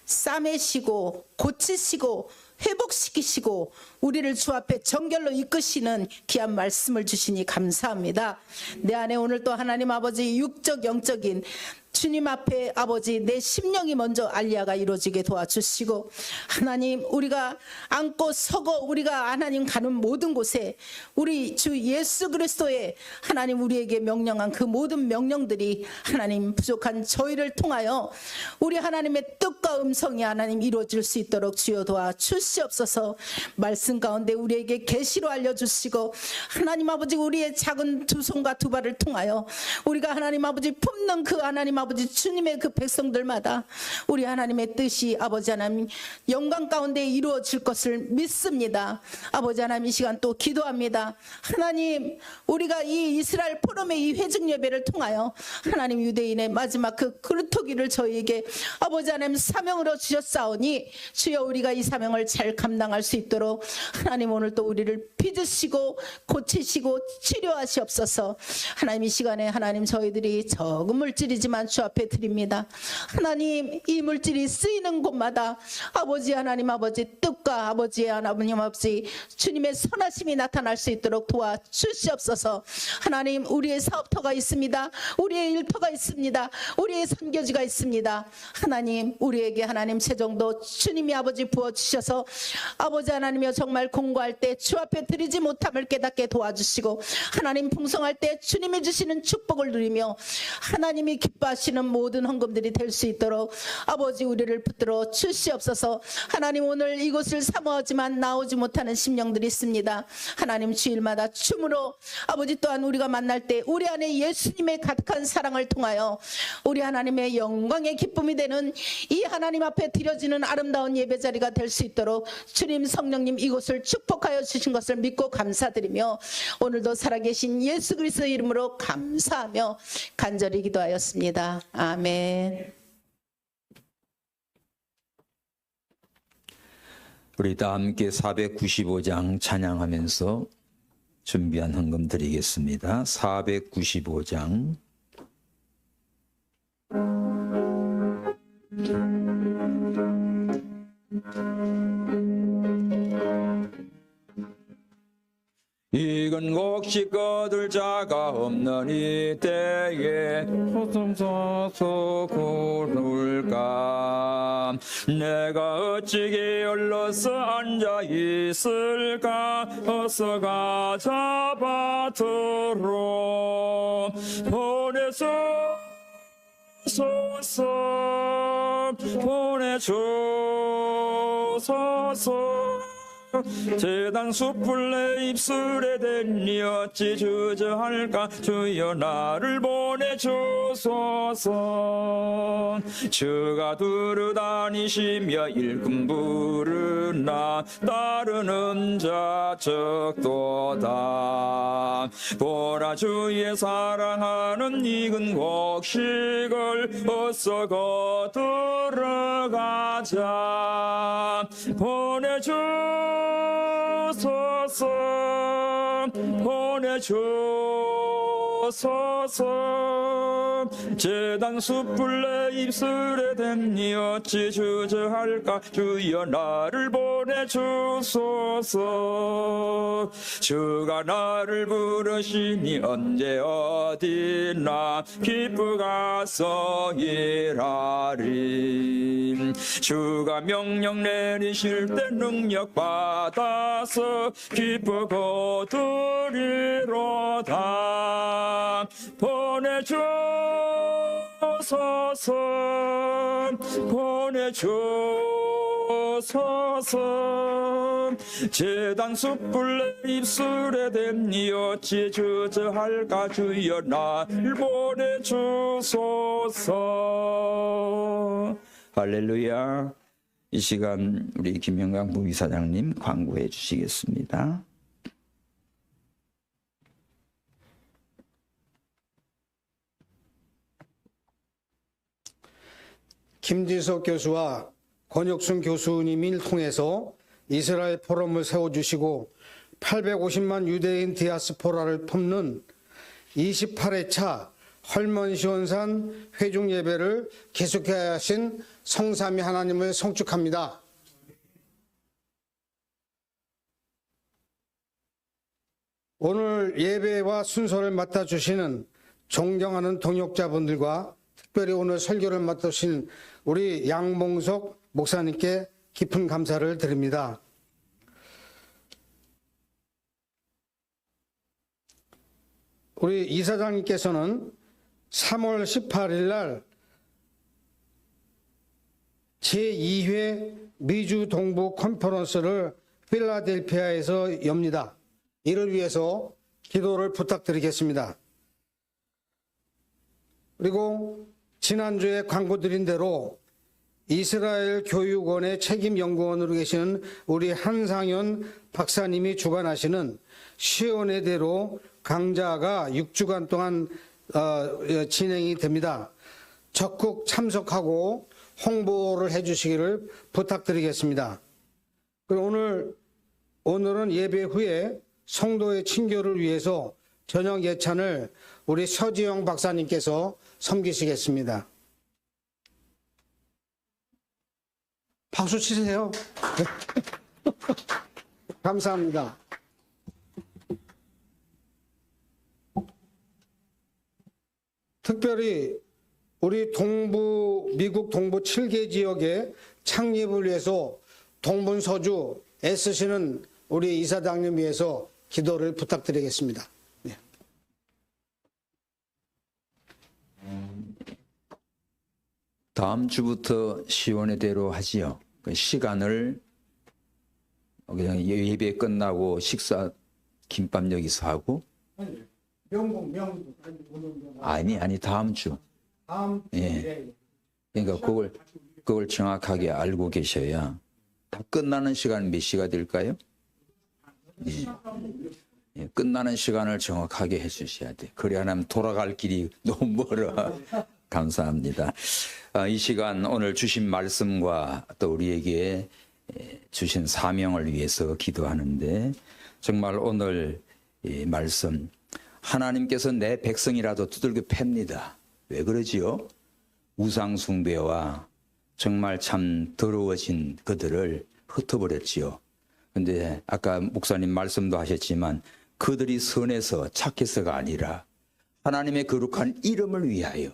싸매시고 고치시고 회복시키시고 우리를 주 앞에 정결로 이끄시는 귀한 말씀을 주시니 감사합니다. 내 안에 오늘 또 하나님 아버지 육적 영적인 주님 앞에 아버지 내 심령이 먼저 알리아가 이루어지게 도와주시고, 하나님 우리가 앉고 서고 우리가 하나님 가는 모든 곳에 우리 주 예수 그리스도의 하나님 우리에게 명령한 그 모든 명령들이 하나님 부족한 저희를 통하여 우리 하나님의 뜻과 음성이 하나님 이루어질 수 있도록 주여 도와주시옵소서. 말씀 가운데 우리에게 계시로 알려주시고, 하나님 아버지 우리의 작은 두 손과 두 발을 통하여 우리가 하나님 아버지 품는 그 하나님 아버지 주님의 그 백성들마다 우리 하나님의 뜻이 아버지 하나님 영광 가운데 이루어질 것을 믿습니다. 아버지 하나님 이 시간 또 기도합니다. 하나님 우리가 이 이스라엘 포럼의 이 회중 예배를 통하여 하나님 유대인의 마지막 그 그루터기를 저희에게 아버지 하나님 사명으로 주셨사오니 주여 우리가 이 사명을 잘 감당할 수 있도록 하나님 오늘 또 우리를 빚으시고 고치시고 치료하시옵소서. 하나님 이 시간에 하나님 저희들이 적은 물질이지만 주 앞에 드립니다. 하나님 이 물질이 쓰이는 곳마다 아버지 하나님 아버지 뜻과 아버지 하나님 아버지 주님의 선하심이 나타날 수 있도록 도와주시옵소서. 하나님 우리의 사업터가 있습니다. 우리의 일터가 있습니다. 우리의 선교지가 있습니다. 하나님 우리에게 하나님 최정도 주님이 아버지 부어주셔서 아버지 하나님이여 정말 공부할 때 주 앞에 드리지 못함을 깨닫게 도와주시고, 하나님 풍성할 때 주님이 주시는 축복을 누리며 하나님이 기뻐하시는 모든 헌금들이 될 수 있도록 아버지 우리를 붙들어 주시옵소서. 하나님 오늘 이곳을 사모하지만 나오지 못하는 심령들이 있습니다. 하나님 주일마다 춤으로 아버지 또한 우리가 만날 때 우리 안에 예수님의 가득한 사랑을 통하여 우리 하나님의 영광의 기쁨이 되는 이 하나님 앞에 드려지는 아름다운 예배자리가 될 수 있도록 주님 성령님 이곳을 축복하여 주신 것을 믿고 감사드리며 오늘도 살아계신 예수 그리스도의 이름으로 감사하며 간절히 기도하였습니다. 아멘. 우리 다 함께 495장 찬양하면서 준비한 헌금 드리겠습니다. 495장. 이건 곡식 거둘 자가 없는 이 때에 소송소소 구를까. 내가 어찌 게을러서 앉아 있을까. 어서 가자 밭으로 보내소서 보내주소서. 재단 숯불 내 입술에 대니 어찌 주저할까 주여 나를 보내주소서 주가 두루 다니시며 일꾼 부르나 따르는 자 적도다 보라 주의 사랑하는 익은 곡식을 어서 거두러 가자 보내주소서 재단 숯불 내 입술에 댔니 어찌 주저할까 주여 나를 보내주소서 주가 나를 부르시니 언제 어디나 기쁘 가서 일하리 주가 명령 내리실 때 능력 받아서 기쁘 거두리로다 보내주소서 재단 숯불 내 입술에 댔니 어찌 주저할까 주여 나를 보내주소서 할렐루야. 이 시간 우리 김영강 부이사장님 광고해 주시겠습니다. 김지석 교수와 권혁순 교수님을 통해서 이스라엘 포럼을 세워주시고 850만 유대인 디아스포라를 품는 28회차 헐먼시온산 회중 예배를 계속해 하신 성삼위 하나님을 성축합니다. 오늘 예배와 순서를 맡아주시는 존경하는 동역자분들과 특별히 오늘 설교를 맡으신 우리 양봉석 목사님께 깊은 감사를 드립니다. 우리 이사장님께서는 3월 18일 날 제2회 미주 동부 컨퍼런스를 필라델피아에서 엽니다. 이를 위해서 기도를 부탁드리겠습니다. 그리고 지난주에 광고드린 대로 이스라엘 교육원의 책임연구원으로 계시는 우리 한상현 박사님이 주관하시는 시온의 대로 강좌가 6주간 동안 진행이 됩니다. 적극 참석하고 홍보를 해주시기를 부탁드리겠습니다. 그리고 오늘은 예배 후에 성도의 친교를 위해서 저녁 예찬을 우리 서지영 박사님께서 섬기시겠습니다. 박수 치세요. 감사합니다. 특별히 우리 미국 동부 7개 지역의 창립을 위해서 동분서주 애쓰시는 우리 이사장님 위해서 기도를 부탁드리겠습니다. 네. 다음 주부터 시온의 대로 하지요. 그 시간을 그냥 예배 끝나고 식사 김밥 여기서 하고 명분. 아니 다음 주. 다음 예. 그러니까 그걸 정확하게 알고 계셔야 다 끝나는 시간 몇 시가 될까요? 예. 예, 끝나는 시간을 정확하게 해주셔야 돼. 그래야 하면 돌아갈 길이 너무 멀어. 감사합니다. 이 시간 오늘 주신 말씀과 또 우리에게 주신 사명을 위해서 기도하는데 정말 오늘 이 말씀 하나님께서 내 백성이라도 두들겨 팹니다. 왜 그러지요? 우상 숭배와 정말 참 더러워진 그들을 흩어버렸지요. 근데 아까 목사님 말씀도 하셨지만 그들이 선해서 착해서가 아니라 하나님의 거룩한 이름을 위하여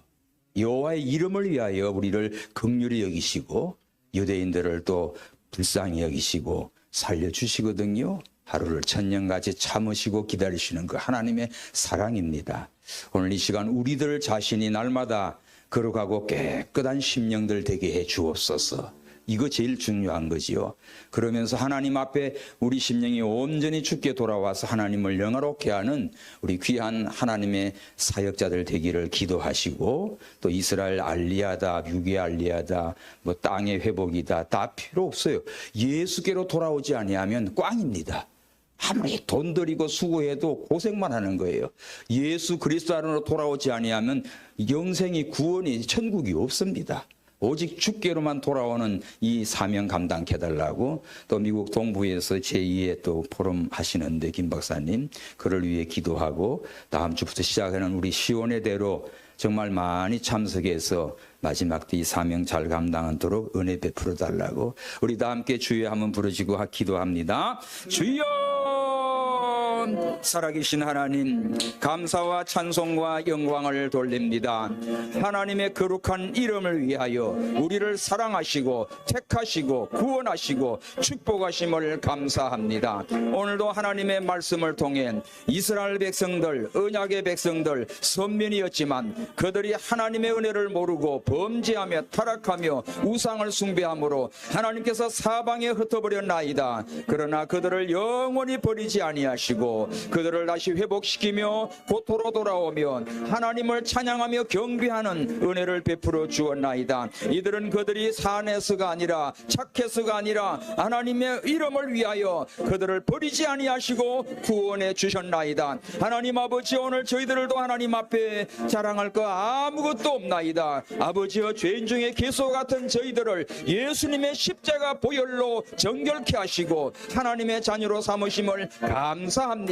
여호와의 이름을 위하여 우리를 긍휼히 여기시고 유대인들을 또 불쌍히 여기시고 살려주시거든요. 하루를 천년같이 참으시고 기다리시는 그 하나님의 사랑입니다. 오늘 이 시간 우리들 자신이 날마다 거룩하고 깨끗한 심령들 되게 해 주옵소서. 이거 제일 중요한 거지요. 그러면서 하나님 앞에 우리 심령이 온전히 주께 돌아와서 하나님을 영화롭게 하는 우리 귀한 하나님의 사역자들 되기를 기도하시고, 또 이스라엘 알리야다, 유괴 알리야다, 뭐 땅의 회복이다, 다 필요 없어요. 예수께로 돌아오지 아니하면 꽝입니다. 아무리 돈 들이고 수고해도 고생만 하는 거예요. 예수 그리스도 안으로 돌아오지 아니하면 영생이, 구원이, 천국이 없습니다. 오직 주께로만 돌아오는 이 사명 감당케 해달라고, 또 미국 동부에서 제2의 또 포럼 하시는데 김 박사님, 그를 위해 기도하고, 다음 주부터 시작하는 우리 시온의대로 정말 많이 참석해서 마지막 때 이 사명 잘 감당하도록 은혜 베풀어 달라고, 우리 다 함께 주여 한번 부르시고 기도합니다. 주여! 살아계신 하나님, 감사와 찬송과 영광을 돌립니다. 하나님의 거룩한 이름을 위하여 우리를 사랑하시고 택하시고 구원하시고 축복하심을 감사합니다. 오늘도 하나님의 말씀을 통해 이스라엘 백성들, 언약의 백성들, 선민이었지만 그들이 하나님의 은혜를 모르고 범죄하며 타락하며 우상을 숭배함으로 하나님께서 사방에 흩어버렸나이다. 그러나 그들을 영원히 버리지 아니하시고 그들을 다시 회복시키며 고토로 돌아오면 하나님을 찬양하며 경배하는 은혜를 베풀어 주었나이다. 이들은 그들이 산에서가 아니라 착해서가 아니라 하나님의 이름을 위하여 그들을 버리지 아니하시고 구원해 주셨나이다. 하나님 아버지, 오늘 저희들도 하나님 앞에 자랑할 거 아무것도 없나이다. 아버지여, 죄인 중에 기소 같은 저희들을 예수님의 십자가 보혈로 정결케 하시고 하나님의 자녀로 삼으심을 감사합니다.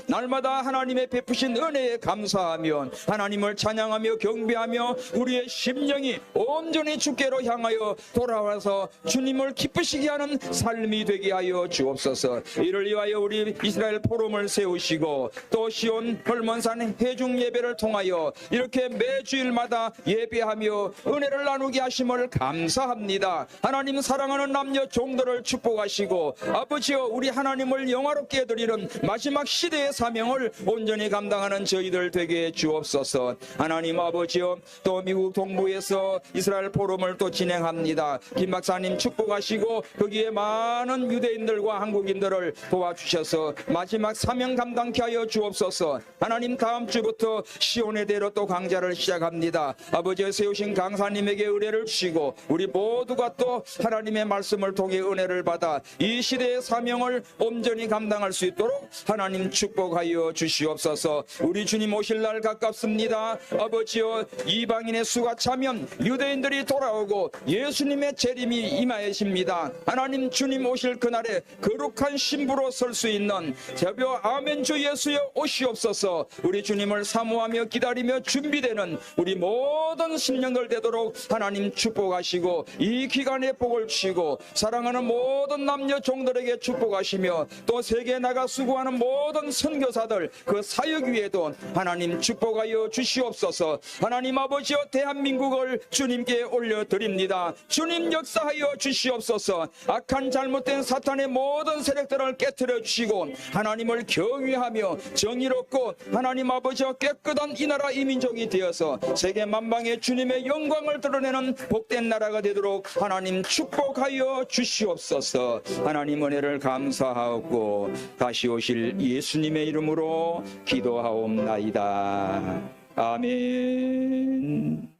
날마다 하나님의 베푸신 은혜에 감사하며 하나님을 찬양하며 경배하며 우리의 심령이 온전히 주께로 향하여 돌아와서 주님을 기쁘시게 하는 삶이 되게 하여 주옵소서. 이를 위하여 우리 이스라엘 포럼을 세우시고 또 시온 헐몬산 회중 예배를 통하여 이렇게 매주일마다 예배하며 은혜를 나누게 하심을 감사합니다. 하나님 사랑하는 남녀 종들을 축복하시고 아버지여, 우리 하나님을 영화롭게 해드리는 마지막 시대의 사명을 온전히 감당하는 저희들 되게 해 주옵소서. 하나님 아버지여, 또 미국 동부에서 이스라엘 포럼을 또 진행합니다. 김 박사님 축복하시고 거기에 많은 유대인들과 한국인들을 도와주셔서 마지막 사명 감당케 하여 주옵소서. 하나님, 다음 주부터 시온의 대로 또 강좌를 시작합니다. 아버지의 세우신 강사님에게 은혜를 주시고 우리 모두가 또 하나님의 말씀을 통해 은혜를 받아 이 시대의 사명을 온전히 감당할 수 있도록 하나님 축복하여 주시옵소서. 우리 주님 오실 날 가깝습니다. 아버지여, 이방인의 수가 차면 유대인들이 돌아오고 예수님의 재림이 임하십니다. 하나님, 주님 오실 그날에 거룩한 신부로 설 수 있는 제벼 아멘 주 예수여 오시옵소서. 우리 주님을 사모하며 기다리며 준비되는 우리 모든 심령들 되도록 하나님 축복하시고 이 기간에 복을 주시고 사랑하는 모든 남녀 종들에게 축복하시며 또 세계에 나가 수고하는 모든 선교사들 그 사역 위에도 하나님 축복하여 주시옵소서. 하나님 아버지여, 대한민국을 주님께 올려드립니다. 주님 역사하여 주시옵소서. 악한 잘못된 사탄의 모든 세력들을 깨트려 주시고 하나님을 경외하며 정의롭고 하나님 아버지여 깨끗한 이 나라 이 민족이 되어서 세계 만방에 주님의 영광을 드러내는 복된 나라가 되도록 하나님 축복하여 주시옵소서. 하나님 은혜를 감사하고 다시 오실 예수님의 이름으로 기도하옵나이다. 아멘.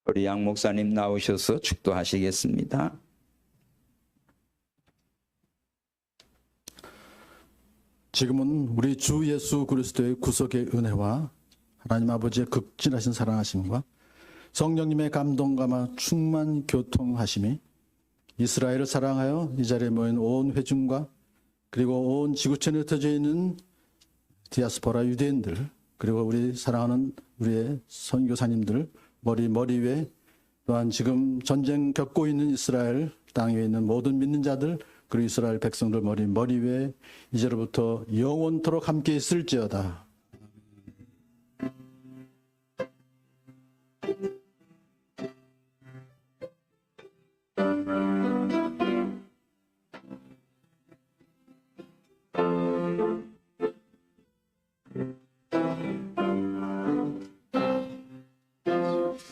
우리 양 목사님 나오셔서 축도하시겠습니다. 지금은 우리 주 예수 그리스도의 구속의 은혜와 하나님 아버지의 극진하신 사랑하심과 성령님의 감동감화 충만 교통하심이 이스라엘을 사랑하여 이 자리에 모인 온 회중과 그리고 온 지구촌에 흩어져 있는 디아스포라 유대인들, 그리고 우리 사랑하는 우리의 선교사님들 머리 위에, 또한 지금 전쟁 겪고 있는 이스라엘 땅 위에 있는 모든 믿는 자들, 그리고 이스라엘 백성들 머리 위에 이제로부터 영원토록 함께 있을지어다.